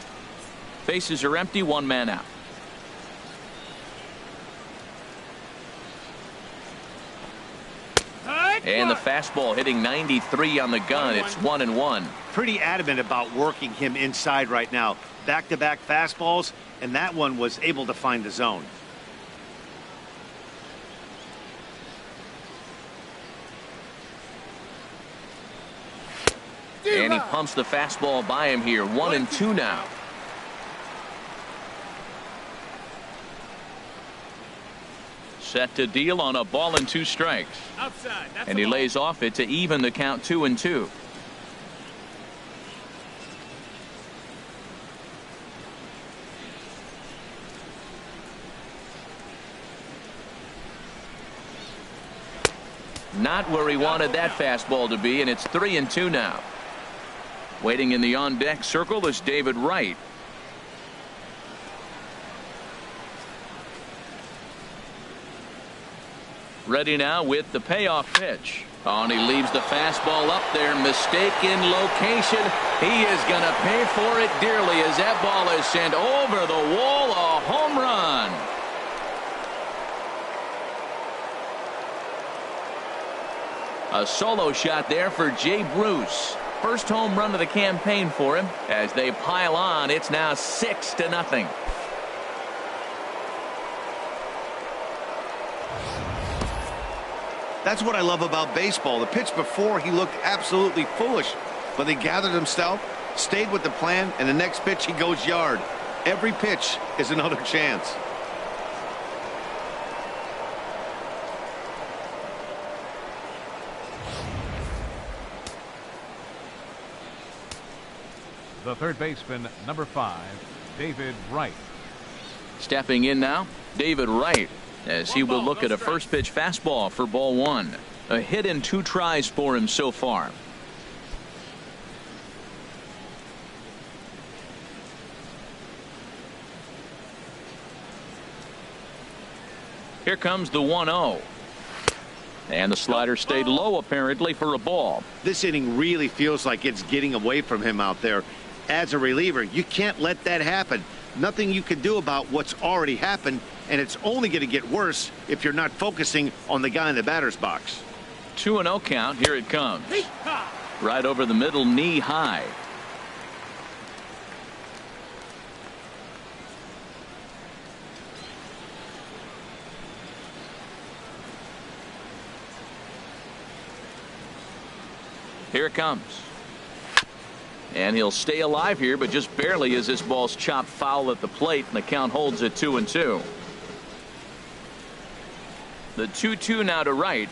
Bases are empty. 1 man out. And the fastball hitting 93 on the gun. It's 1-1. Pretty adamant about working him inside right now. Back-to-back fastballs, and that one was able to find the zone. And he pumps the fastball by him here. 1-2 now. Set to deal on a ball and 2 strikes. Outside. That's And a he ball. lays off it to even the count 2-2. Not where he wanted that fastball to be, and it's 3-2 now. Waiting in the on-deck circle is David Wright. Ready now with the payoff pitch. Oh, and he leaves the fastball up there. Mistaken location. He is going to pay for it dearly as that ball is sent over the wall. A home run. A solo shot there for Jay Bruce. First home run of the campaign for him. As they pile on, it's now 6-0. That's what I love about baseball. The pitch before, he looked absolutely foolish, but he gathered himself, stayed with the plan, and the next pitch he goes yard. Every pitch is another chance. The third baseman, number 5, David Wright. Stepping in now, David Wright, as he will look at a first pitch fastball for ball 1. A hit in 2 tries for him so far. Here comes the 1-0. And the slider stayed low apparently for a ball. This inning really feels like it's getting away from him out there. As a reliever, you can't let that happen. Nothing you can do about what's already happened, and it's only going to get worse if you're not focusing on the guy in the batter's box. 2-0 count. Here it comes. Right over the middle, knee high. Here it comes. And he'll stay alive here, but just barely as this ball's chopped foul at the plate, and the count holds at 2-2. The 2-2 now to Wright.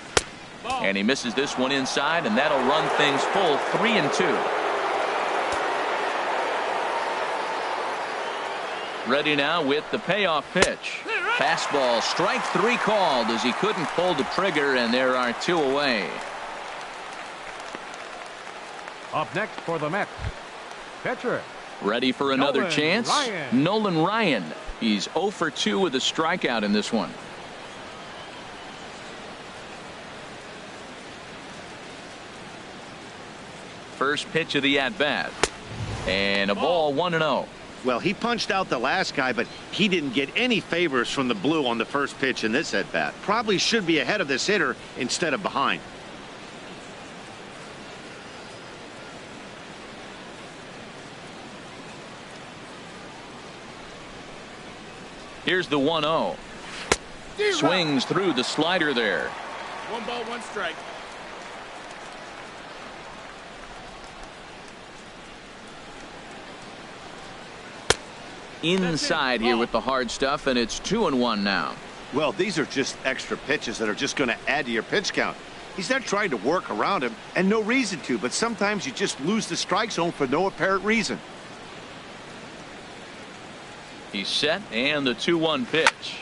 And he misses this one inside, and that'll run things full 3-2. Ready now with the payoff pitch. Fastball, strike 3 called as he couldn't pull the trigger, and there are 2 away. Up next for the Mets, pitcher. Ready for another Nolan chance? Ryan. Nolan Ryan. He's 0 for 2 with a strikeout in this one. First pitch of the at-bat. And a ball 1-0. Well, he punched out the last guy, but he didn't get any favors from the blue on the first pitch in this at-bat. Probably should be ahead of this hitter instead of behind. Here's the 1-0. Swings through the slider there. 1 ball, 1 strike. Inside here with the hard stuff, and it's 2-1 now. Well, these are just extra pitches that are just going to add to your pitch count. He's not trying to work around him, and no reason to, but sometimes you just lose the strike zone for no apparent reason. He's set, and the 2-1 pitch.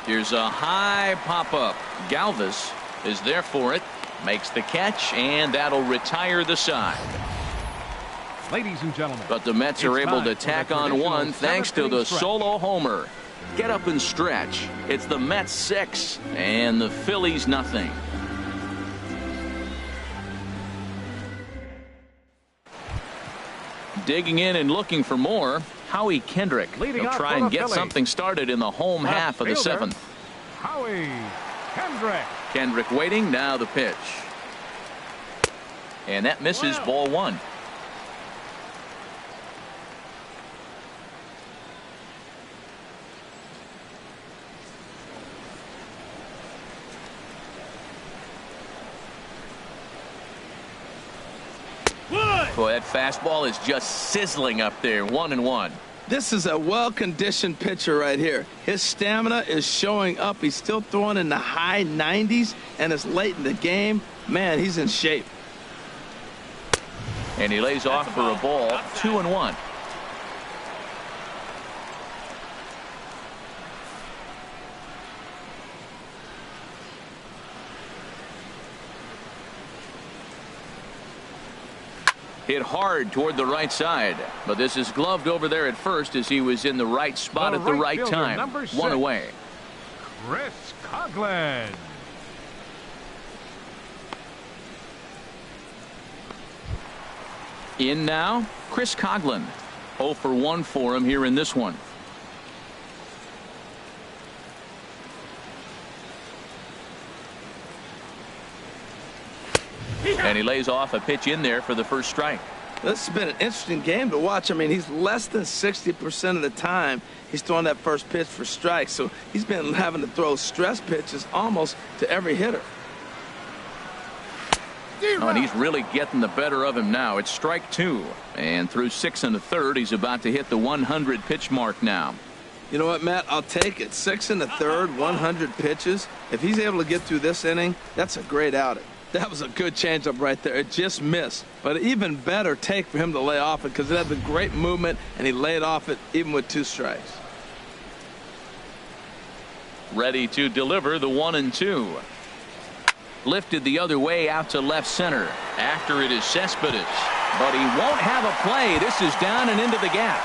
Here's a high pop-up. Galvis is there for it, makes the catch, and that'll retire the side. Ladies and gentlemen, But the Mets are it's able to time for tack the on traditional 1 thanks to 7th the inning stretch. solo homer. Get up and stretch. It's the Mets 6 and the Phillies nothing. Digging in and looking for more, Howie Kendrick. Leading He'll off try for and the get Phillies. something started in the home Left half of the fielder, 7th. Howie Kendrick. Kendrick waiting, now the pitch. And that misses, ball 1. Boy, that fastball is just sizzling up there. 1-1. This is a well-conditioned pitcher right here. His stamina is showing up. He's still throwing in the high 90s, and it's late in the game. Man, he's in shape. And he lays off for a ball. 2-1. Hit hard toward the right side, but this is gloved over there at first as he was in the right spot at the right time. 1 away. Chris Coughlin. In now, Chris Coughlin. 0 for 1 for him here in this one. And he lays off a pitch in there for the first strike. This has been an interesting game to watch. I mean, he's less than 60% of the time he's throwing that first pitch for strikes. So he's been having to throw stress pitches almost to every hitter. Oh, and he's really getting the better of him now. It's strike 2. And through 6 1/3, he's about to hit the 100 pitch mark now. You know what, Matt? I'll take it. 6 1/3, 100 pitches. If he's able to get through this inning, that's a great outing. That was a good changeup right there. It just missed. But an even better take for him to lay off it because it had the great movement, and he laid off it even with 2 strikes. Ready to deliver the 1-2. Lifted the other way out to left center. After it is Cespedes. But he won't have a play. This is down and into the gap.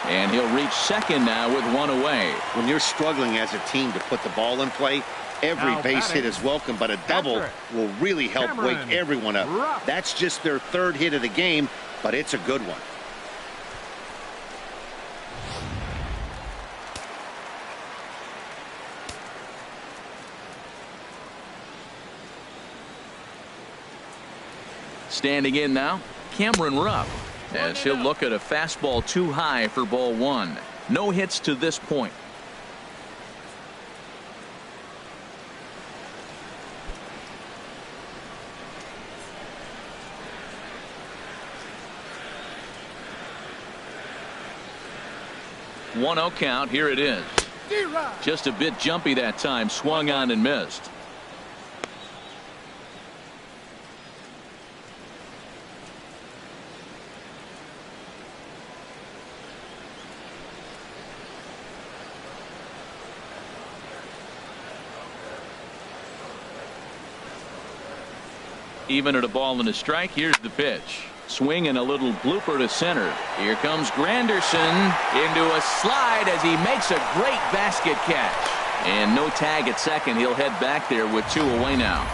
And he'll reach second now with 1 away. When you're struggling as a team to put the ball in play, every base hit is welcome, but a double will really help wake everyone up. That's just their 3rd hit of the game, but it's a good one. Standing in now, Cameron Rupp, as he'll look at a fastball too high for ball 1. No hits to this point. One 0 count. Here it is. Just a bit jumpy that time. Swung on and missed. Even at a ball and a strike, here's the pitch. Swing and a little blooper to center. Here comes Granderson into a slide as he makes a great basket catch. And no tag at second. He'll head back there with 2 away now.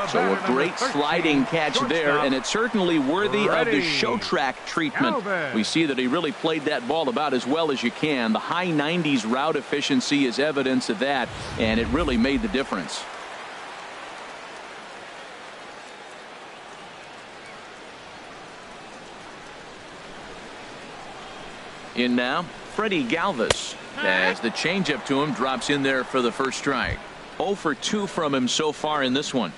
So a great sliding catch there, and it's certainly worthy of the show track treatment. We see that he really played that ball about as well as you can. The high 90s route efficiency is evidence of that, and it really made the difference. In now, Freddie Galvis, as the changeup to him drops in there for the first strike. 0 for 2 from him so far in this one.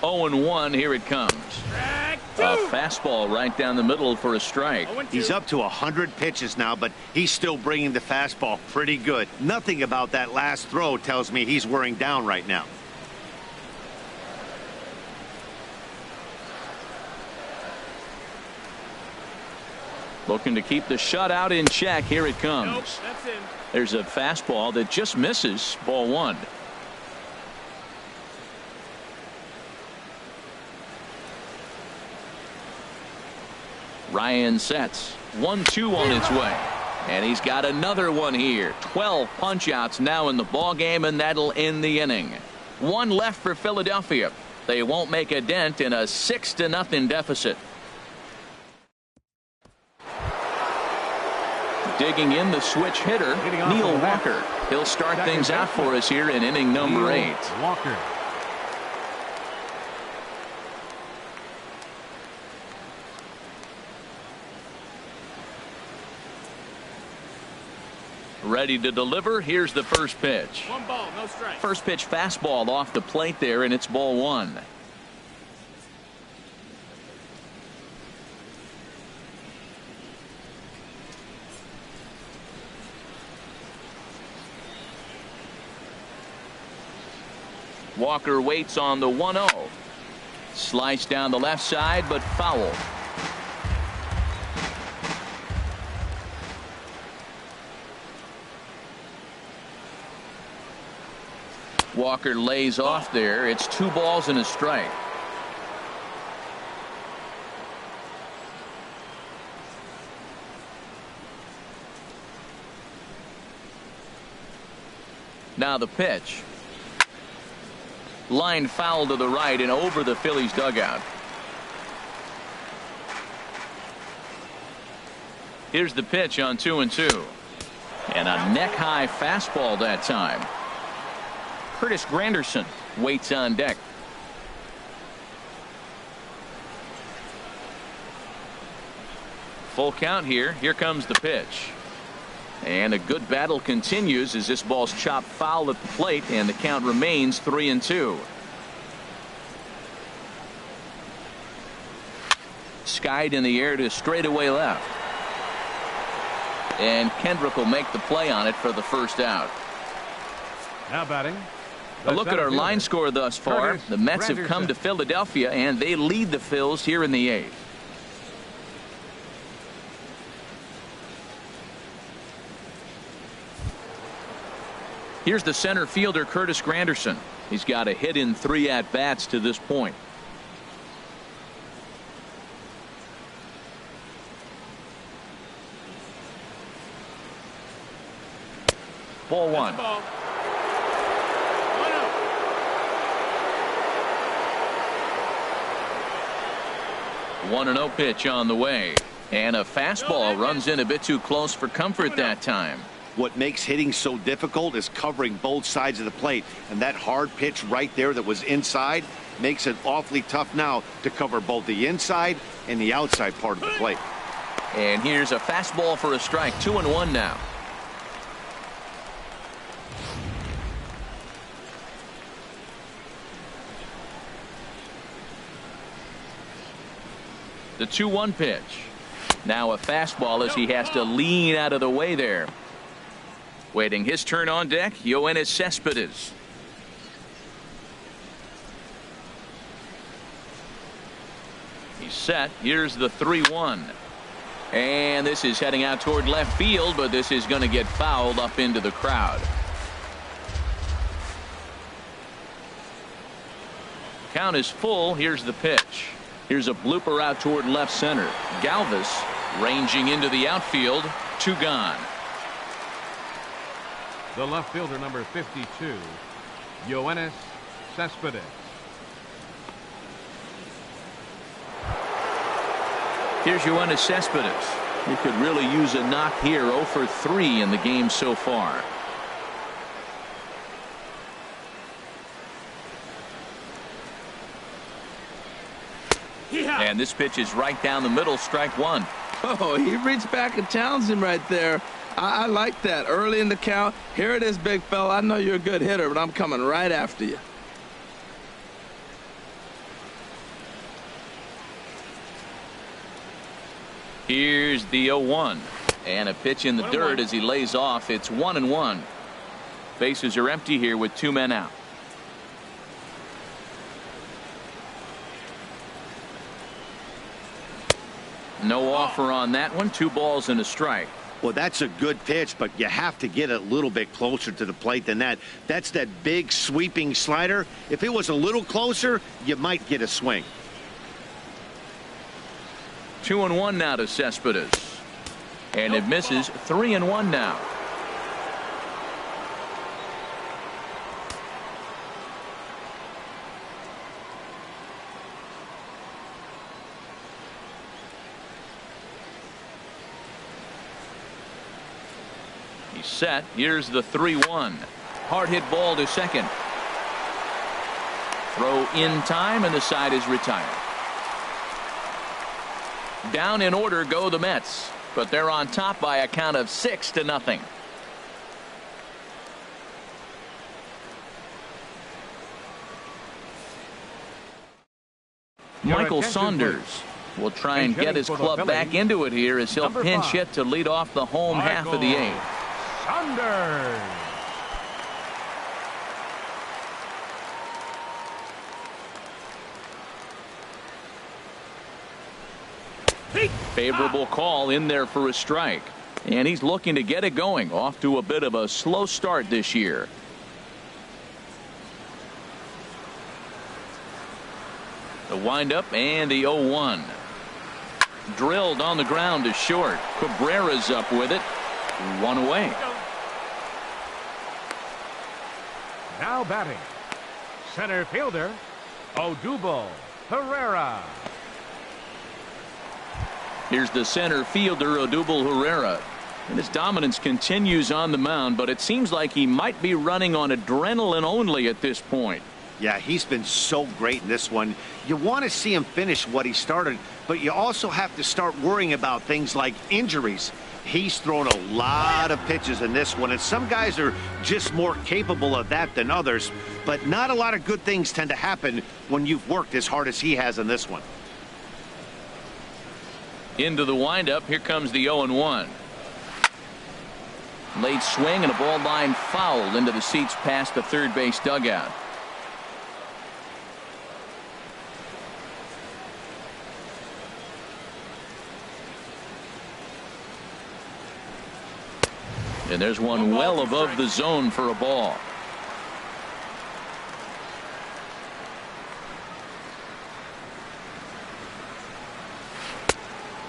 Oh and 1, here it comes. A fastball right down the middle for a strike. He's up to 100 pitches now, but he's still bringing the fastball pretty good. Nothing about that last throw tells me he's wearing down right now. Looking to keep the shutout in check. Here it comes. Nope, that's in. There's a fastball that just misses. Ball 1. Ryan sets 1-2 on its way, and he's got another one here. 12 punch outs now in the ball game, and that'll end the inning. 1 left for Philadelphia. They won't make a dent in a 6-0 deficit. Digging in the switch hitter, Neil Walker. He'll start things out for us here in inning number 8. Walker. Ready to deliver. Here's the first pitch. 1 ball, no strike. First pitch fastball off the plate there, and it's ball 1. Walker waits on the 1-0. Slice down the left side, but foul. Walker lays off there. It's 2 balls and a strike. Now the pitch. Line foul to the right and over the Phillies dugout. Here's the pitch on 2-2. And a neck-high fastball that time. Curtis Granderson waits on deck. Full count here. Here comes the pitch. And a good battle continues as this ball's chopped foul at the plate, and the count remains 3-2. Skied in the air to straightaway left. And Kendrick will make the play on it for the first out. Now batting. A look at our line score thus far. Curtis The Mets have come Granderson. to Philadelphia, and they lead the Phils here in the 8th. Here's the center fielder, Curtis Granderson. He's got a hit in 3 at-bats to this point. Ball 1. Ball. 1-0 pitch on the way. And a fastball runs in a bit too close for comfort that time. What makes hitting so difficult is covering both sides of the plate, and that hard pitch right there that was inside makes it awfully tough now to cover both the inside and the outside part of the plate. And here's a fastball for a strike. 2-1 now. The 2-1 pitch. Now a fastball as he has to lean out of the way there. Waiting his turn on deck, Yoenis Cespedes. He's set. Here's the 3-1. And this is heading out toward left field, but this is going to get fouled up into the crowd. Count is full. Here's the pitch. Here's a blooper out toward left center. Galvis ranging into the outfield. 2 gone. The left fielder, number 52, Yoenis Cespedes. Here's Yoenis Cespedes. He could really use a knock here. 0 for 3 in the game so far. And this pitch is right down the middle. Strike 1. Oh, he reached back and challenged him right there. I like that early in the count. Here it is, big fella. I know you're a good hitter, but I'm coming right after you. Here's the 0-1. And a pitch in the dirt as he lays off. It's 1-1. Bases are empty here with 2 men out. No offer on that one. 2 balls and a strike. Well, that's a good pitch, but you have to get a little bit closer to the plate than that. That's that big sweeping slider. If it was a little closer, you might get a swing. 2-1 now to Cespedes. And it misses. 3-1 now. He's set. Here's the 3-1. Hard hit ball to second. Throw in time, and the side is retired. Down in order go the Mets, but they're on top by a count of 6-0. Michael attention, Saunders will try and And get his hitting for the club back Phillies, into it here as he'll number pinch 5, hit to lead off the home half of the 8th. Saunders. Favorable call in there for a strike. And he's looking to get it going. Off to a bit of a slow start this year. The windup and the 0-1. Drilled on the ground to short. Cabrera's up with it. 1 away. Now batting, center fielder, Odubel Herrera. Here's the center fielder, Odubel Herrera. And his dominance continues on the mound, but it seems like he might be running on adrenaline only at this point. Yeah, he's been so great in this one. You want to see him finish what he started, but you also have to start worrying about things like injuries. He's thrown a lot of pitches in this one, and some guys are just more capable of that than others, but not a lot of good things tend to happen when you've worked as hard as he has in this one. Into the windup. Here comes the 0-1. Late swing and a ball line foul into the seats past the third base dugout. And there's one well above the zone for a ball.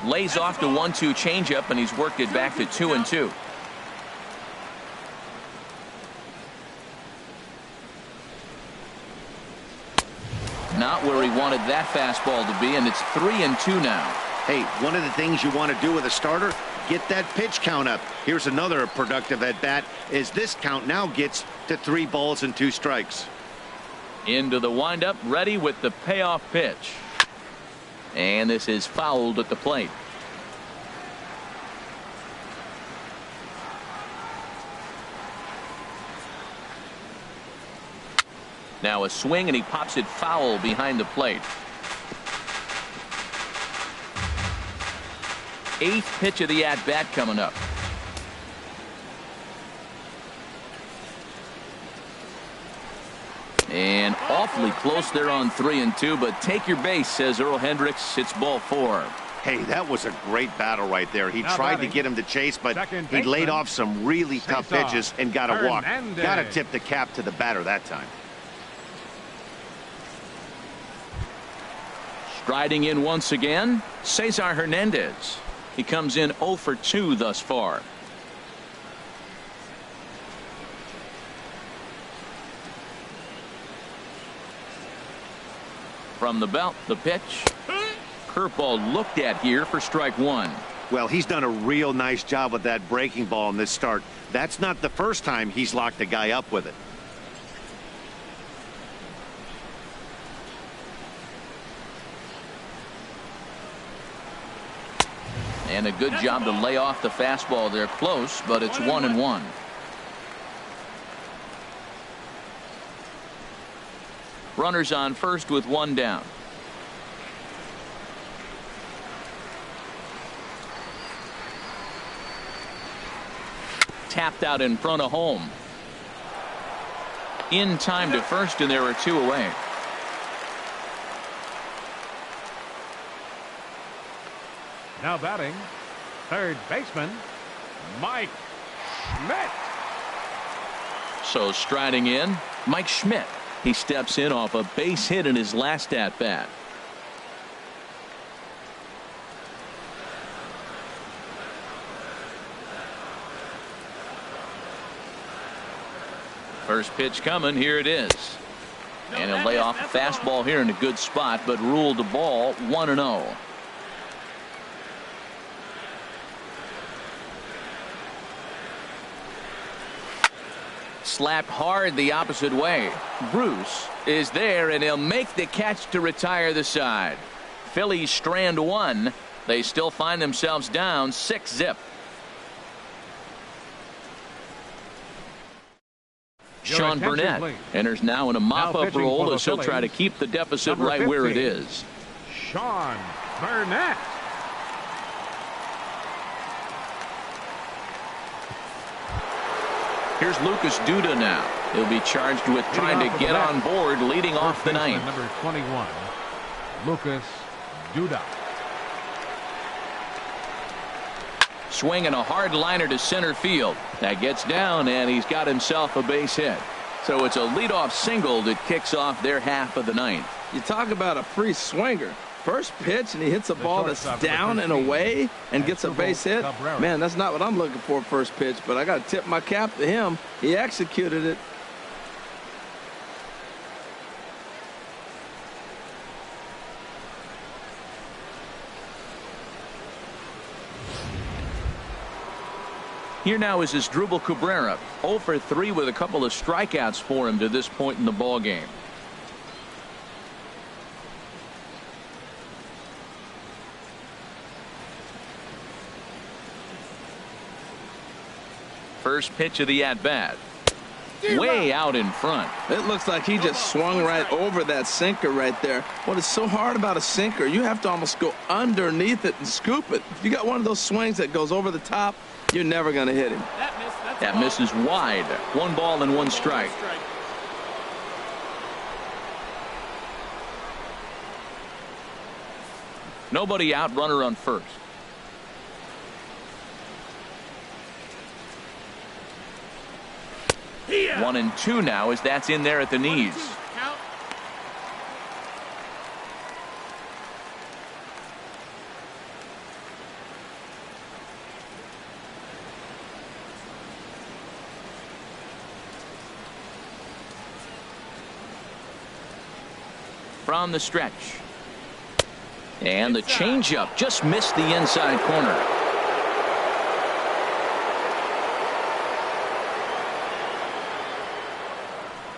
Lays off the 1-2 changeup, and he's worked it back to 2-2. Not where he wanted that fastball to be, and it's 3-2 now. Hey, one of the things you want to do with a starter, get that pitch count up. Here's another productive at bat as this count now gets to 3 balls and 2 strikes. Into the windup, ready with the payoff pitch. And this is fouled at the plate. Now a swing, and he pops it foul behind the plate. 8th pitch of the at-bat coming up. And awfully close there on 3-2, but take your base, says Earl Hendricks. It's ball 4. Hey, that was a great battle right there. He Now tried batting, to get him to chase, but second he laid baseman, off some really tough face-off, pitches and got a walk. Hernandez. Got to tip the cap to the batter that time. Striding in once again, Cesar Hernandez. He comes in 0 for 2 thus far. From the belt, the pitch. Curveball looked at here for strike 1. Well, he's done a real nice job with that breaking ball in this start. That's not the first time he's locked a guy up with it. And a good job to lay off the fastball there close, but it's 1-1. Runners on first with 1 down. Tapped out in front of home. In time to first, and there are 2 away. Now batting, third baseman, Mike Schmidt. So striding in, Mike Schmidt. He steps in off a base hit in his last at bat. First pitch coming. Here it is. And he'll lay off a fastball here in a good spot, but ruled the ball 1-0. Slapped hard the opposite way. Bruce is there, and he'll make the catch to retire the side. Phillies strand 1. They still find themselves down 6-0. Sean Burnett enters now in a mop-up role as he'll try to keep the deficit right where it is. Sean Burnett. Here's Lucas Duda now. He'll be charged with trying to get on board, leading off the ninth. Number 21, Lucas Duda. Swinging a hard liner to center field. That gets down, and he's got himself a base hit. So it's a leadoff single that kicks off their half of the ninth. You talk about a free swinger. First pitch, and he hits a ball that's down and away and gets a base hit. Man, that's not what I'm looking for first pitch, but I got to tip my cap to him. He executed it. Here now is Asdrubal Cabrera, 0 for 3 with a couple of strikeouts for him to this point in the ball game. First pitch of the at-bat. Way out in front. It looks like he just swung right over that sinker right there. What is so hard about a sinker, you have to almost go underneath it and scoop it. If you got one of those swings that goes over the top, you're never going to hit him. That misses wide. 1 ball and 1 strike. Nobody out, runner on first. Yeah. 1 and 2 now as that's in there at the knees. Count. From the stretch. And the changeup just missed the inside corner.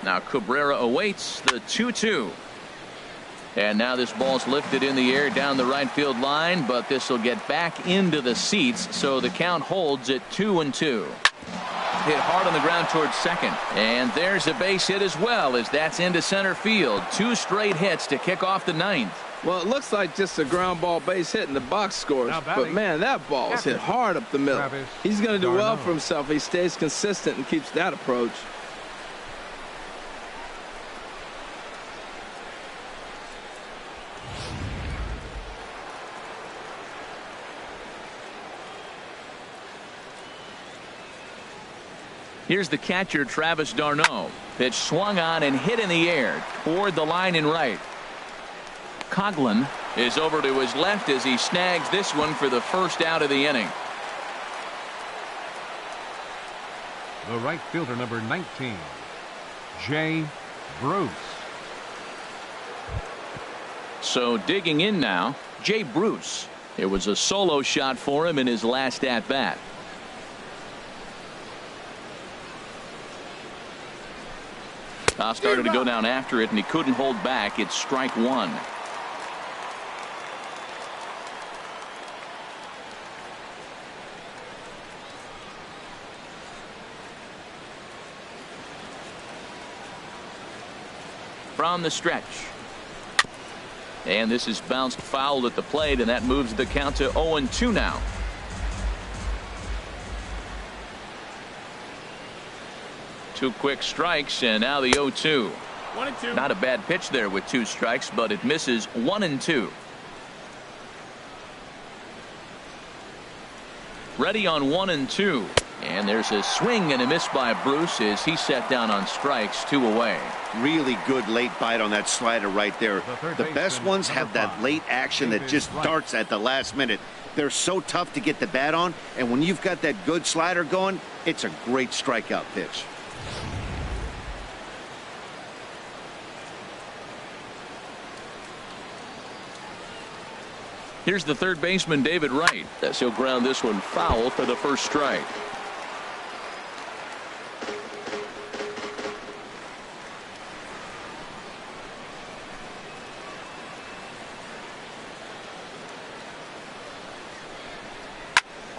Now Cabrera awaits the 2-2. And now this ball's lifted in the air down the right field line, but this will get back into the seats, so the count holds at 2-2. Hit hard on the ground towards second, and there's a base hit as well as that's into center field. 2 straight hits to kick off the ninth. Well, it looks like just a ground ball base hit in the box scores, but man, that ball was hit hard up the middle. He's going to do well for himself. He stays consistent and keeps that approach. Here's the catcher, Travis d'Arnaud. Pitch swung on and hit in the air toward the line in right. Coughlin is over to his left as he snags this one for the first out of the inning. The right fielder, number 19, Jay Bruce. So digging in now, Jay Bruce. It was a solo shot for him in his last at-bat. Started to go down after it, and he couldn't hold back. It's strike 1. From the stretch. And this is bounced foul at the plate, and that moves the count to 0-2 now. Two quick strikes, and now the 0-2. 1-2. Not a bad pitch there with 2 strikes, but it misses 1-2. Ready on 1-2. And there's a swing and a miss by Bruce as he set down on strikes, 2 away. Really good late bite on that slider right there. The best ones have that late action that just darts at the last minute. They're so tough to get the bat on, and when you've got that good slider going, it's a great strikeout pitch. Here's the third baseman, David Wright, as he'll ground this one foul for the first strike.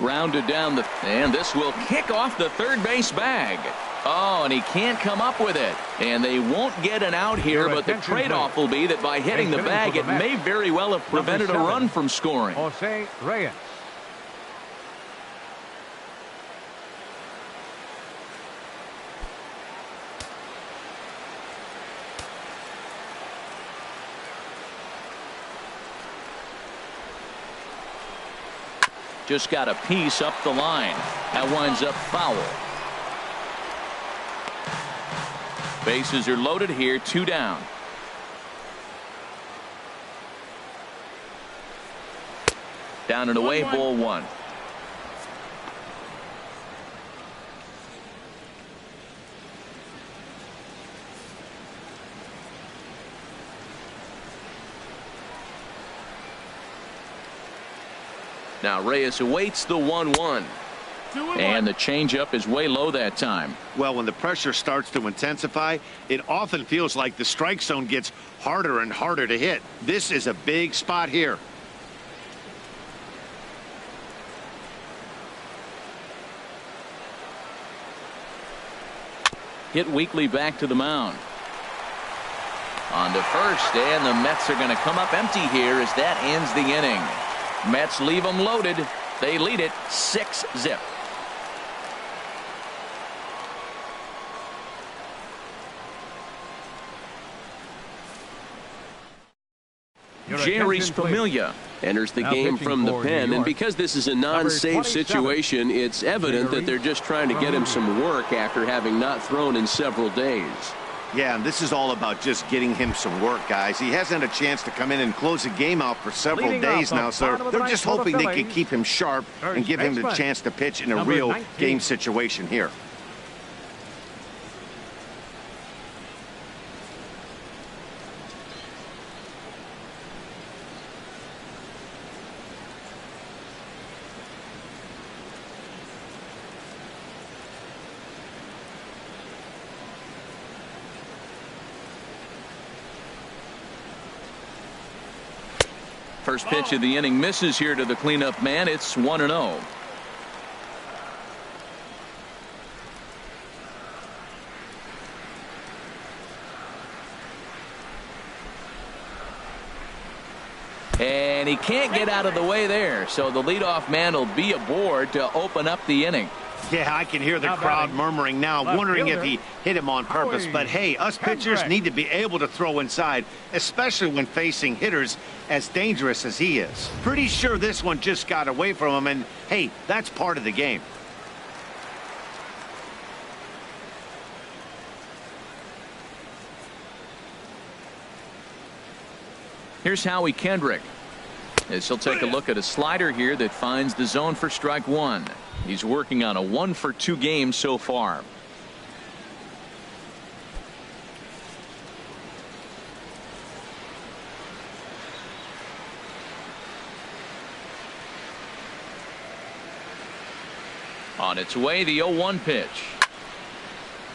Grounded down and this will kick off the third base bag. Oh, and he can't come up with it. And they won't get an out here, but the trade-off will be that by hitting the bag, it may very well have prevented a run from scoring. Jose Reyes. Just got a piece up the line. That winds up foul. Bases are loaded here, 2 down. Down and away, ball 1. Now Reyes awaits the 1-1. And the changeup is way low that time. Well, when the pressure starts to intensify, it often feels like the strike zone gets harder and harder to hit. This is a big spot here. Hit weakly back to the mound. On to first, and the Mets are going to come up empty here as that ends the inning. Mets leave them loaded. They lead it 6-0. Jerry's Familia enters the game from the pen, and because this is a non-save situation, it's evident that they're just trying to get him some work after having not thrown in several days. Yeah, and this is all about just getting him some work, guys. He hasn't had a chance to come in and close the game out for several days now, so they're just hoping they can keep him sharp and give him the chance to pitch in a real game situation here. First pitch of the inning misses here to the cleanup man. It's 1-0. And he can't get out of the way there, so the leadoff man will be aboard to open up the inning. Yeah, I can hear the crowd murmuring now, wondering if he hit him on purpose. But hey, us pitchers need to be able to throw inside, especially when facing hitters as dangerous as he is. Pretty sure this one just got away from him, and hey, that's part of the game. Here's Howie Kendrick. As he'll take a look at a slider here that finds the zone for strike 1. He's working on a 1-for-2 game so far. On its way, the 0-1 pitch.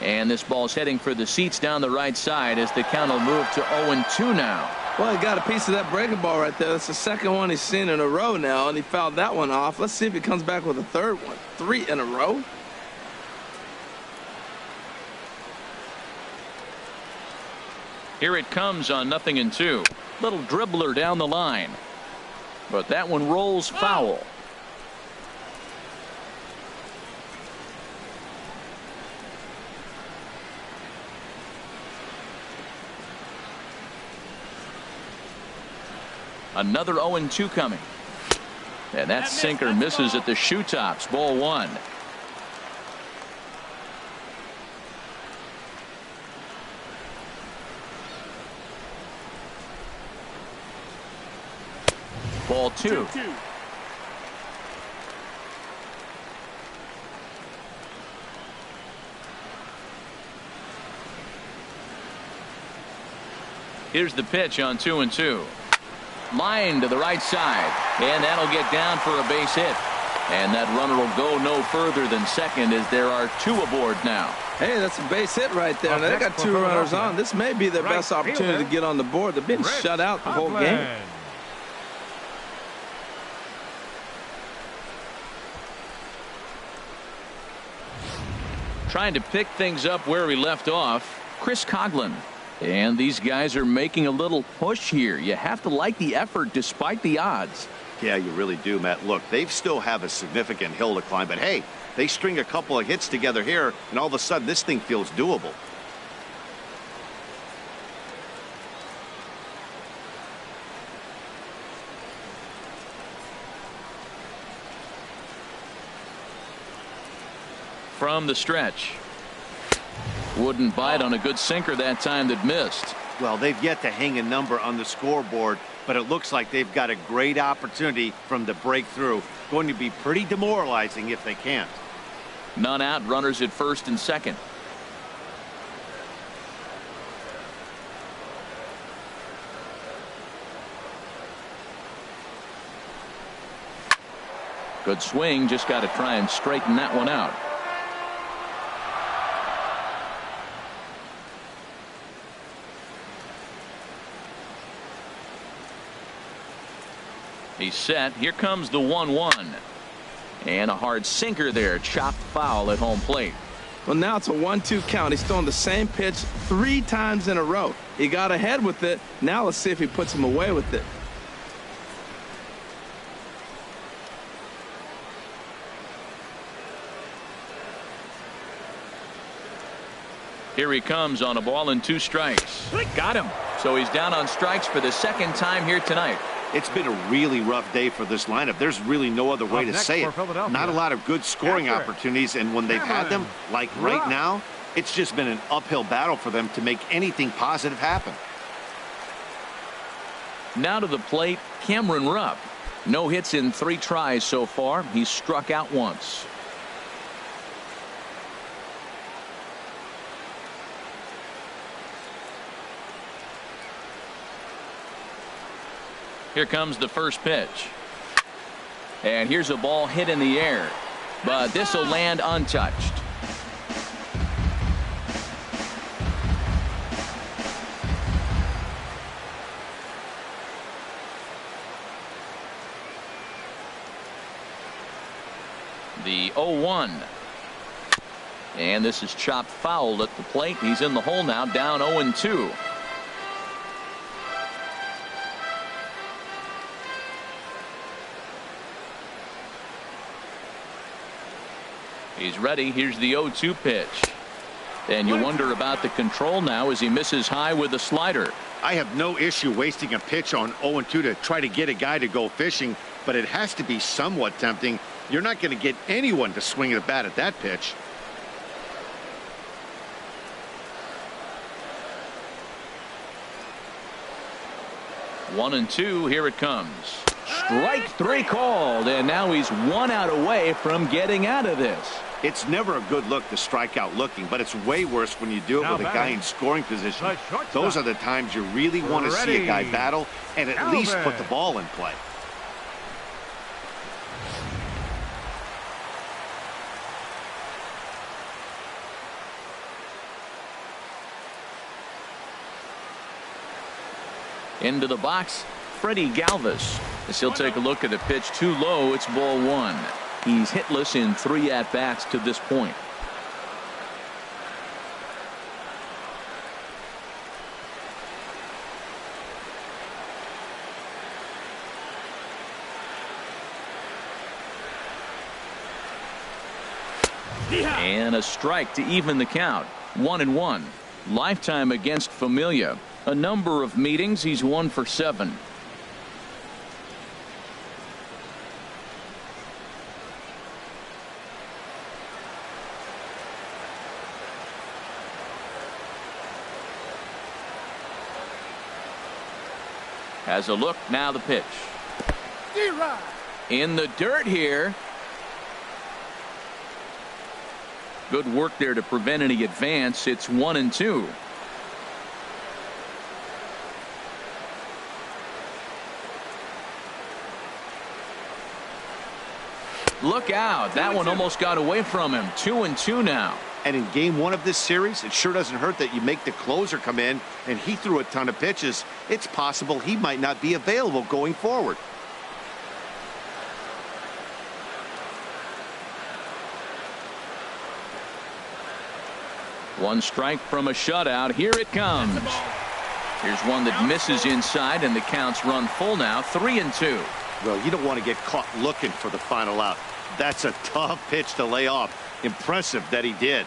And this ball's heading for the seats down the right side as the count will move to 0-2 now. Well, he got a piece of that breaking ball right there. That's the second one he's seen in a row now, and he fouled that one off. Let's see if he comes back with a third one. 3 in a row. Here it comes on 0-2. Little dribbler down the line. But that one rolls foul. Another 0-2 coming. And that sinker misses at the shoe tops. Ball 1. Ball 2. Here's the pitch on 2-2. Line to the right side, and that'll get down for a base hit. And that runner will go no further than second as there are 2 aboard now. Hey, that's a base hit right there. Now, they got 2 runners on. This may be their best opportunity to get on the board. They've been shut out the whole game. Trying to pick things up where we left off, Chris Coughlin. And these guys are making a little push here. You have to like the effort despite the odds. Yeah, you really do, Matt. Look, they still have a significant hill to climb, but hey, they string a couple of hits together here, and all of a sudden this thing feels doable. From the stretch. Wouldn't bite on a good sinker that time that missed. Well, they've yet to hang a number on the scoreboard, but it looks like they've got a great opportunity from the breakthrough. Going to be pretty demoralizing if they can't. None out, runners at first and second. Good swing, just got to try and straighten that one out. He's set. Here comes the 1-1. And a hard sinker there. Chopped foul at home plate. Well, now it's a 1-2 count. He's throwing the same pitch 3 times in a row. He got ahead with it. Now let's see if he puts him away with it. Here he comes on a ball and 2 strikes. Got him. So he's down on strikes for the second time here tonight. It's been a really rough day for this lineup. There's really no other way to say it. Not a lot of good scoring opportunities, and when they've had them, like right now, it's just been an uphill battle for them to make anything positive happen. Now to the plate, Cameron Rupp. No hits in 3 tries so far. He's struck out once. Here comes the first pitch. And here's a ball hit in the air. But this will land untouched. The 0-1. And this is chopped foul at the plate. He's in the hole now, down 0-2. He's ready. Here's the 0-2 pitch. And you wonder about the control now as he misses high with the slider. I have no issue wasting a pitch on 0-2 to try to get a guy to go fishing, but it has to be somewhat tempting. You're not going to get anyone to swing a bat at that pitch. One and two. Here it comes. Strike 3 called, and now he's 1 out away from getting out of this. It's never a good look to strike out looking, but it's way worse when you do it with a guy in scoring position. Those are the times you really want to see a guy battle and at least put the ball in play. Into the box, Freddie Galvis. As he'll take a look at a pitch too low, it's ball 1. He's hitless in 3 at-bats to this point. And a strike to even the count. 1-1. Lifetime against Familia. A number of meetings. He's 1 for 7. Has a look. Now the pitch. In the dirt here. Good work there to prevent any advance. It's 1-2. Look out. That one almost got away from him. 2-2 now. And in game 1 of this series, it sure doesn't hurt that you make the closer come in, and he threw a ton of pitches. It's possible he might not be available going forward. One strike from a shutout. Here it comes. Here's one that misses inside, and the count's run full now, 3-2. Well, you don't want to get caught looking for the final out. That's a tough pitch to lay off. Impressive that he did.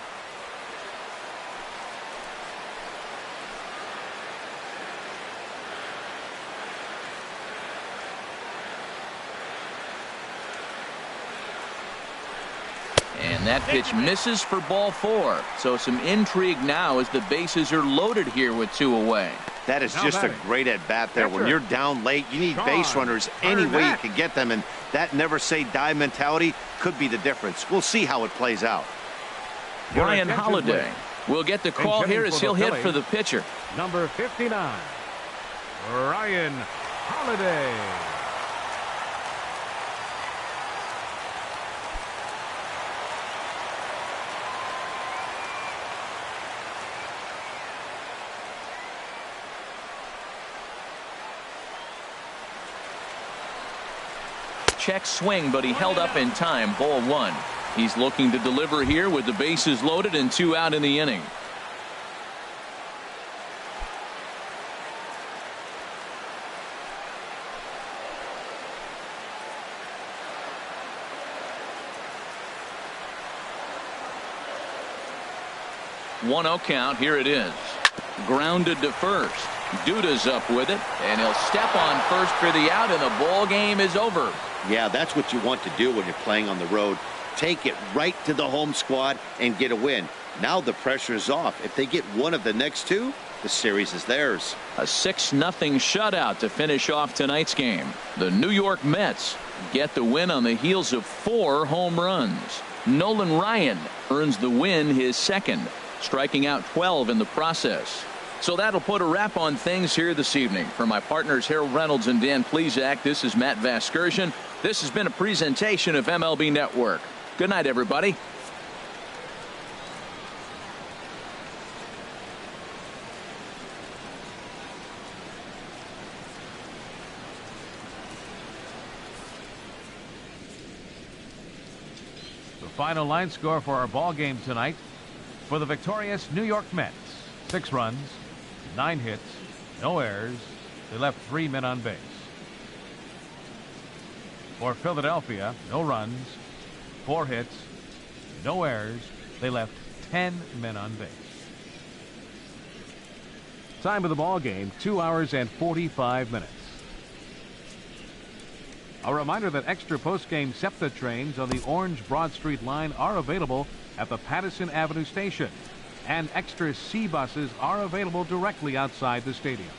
And that pitch misses for ball 4. So some intrigue now as the bases are loaded here with 2 away. That is just a great at-bat there. When you're down late, you need base runners any way you can get them, and that never-say-die mentality could be the difference. We'll see how it plays out. Ryan Holiday will get the call here as he'll hit for the pitcher. Number 59, Ryan Holiday. Check swing, but he held up in time. Ball 1. He's looking to deliver here with the bases loaded and 2 out in the inning. One 0 count. Here it is. Grounded to first. Duda's up with it, and he'll step on first for the out, and the ball game is over. Yeah, that's what you want to do when you're playing on the road. Take it right to the home squad and get a win. Now the pressure is off. If they get one of the next 2, the series is theirs. A 6-0 shutout to finish off tonight's game. The New York Mets get the win on the heels of 4 home runs. Nolan Ryan earns the win, his second, striking out 12 in the process. So that'll put a wrap on things here this evening. For my partners Harold Reynolds and Dan Plesac, this is Matt Vasgersian. This has been a presentation of MLB Network. Good night, everybody. The final line score for our ball game tonight: for the victorious New York Mets, 6 runs, 9 hits, no errors. They left 3 men on base. For Philadelphia, no runs, 4 hits, no errors. They left 10 men on base. Time of the ball game, 2 hours and 45 minutes. A reminder that extra post-game SEPTA trains on the Orange Broad Street line are available at the Patterson Avenue station, and extra C buses are available directly outside the stadium.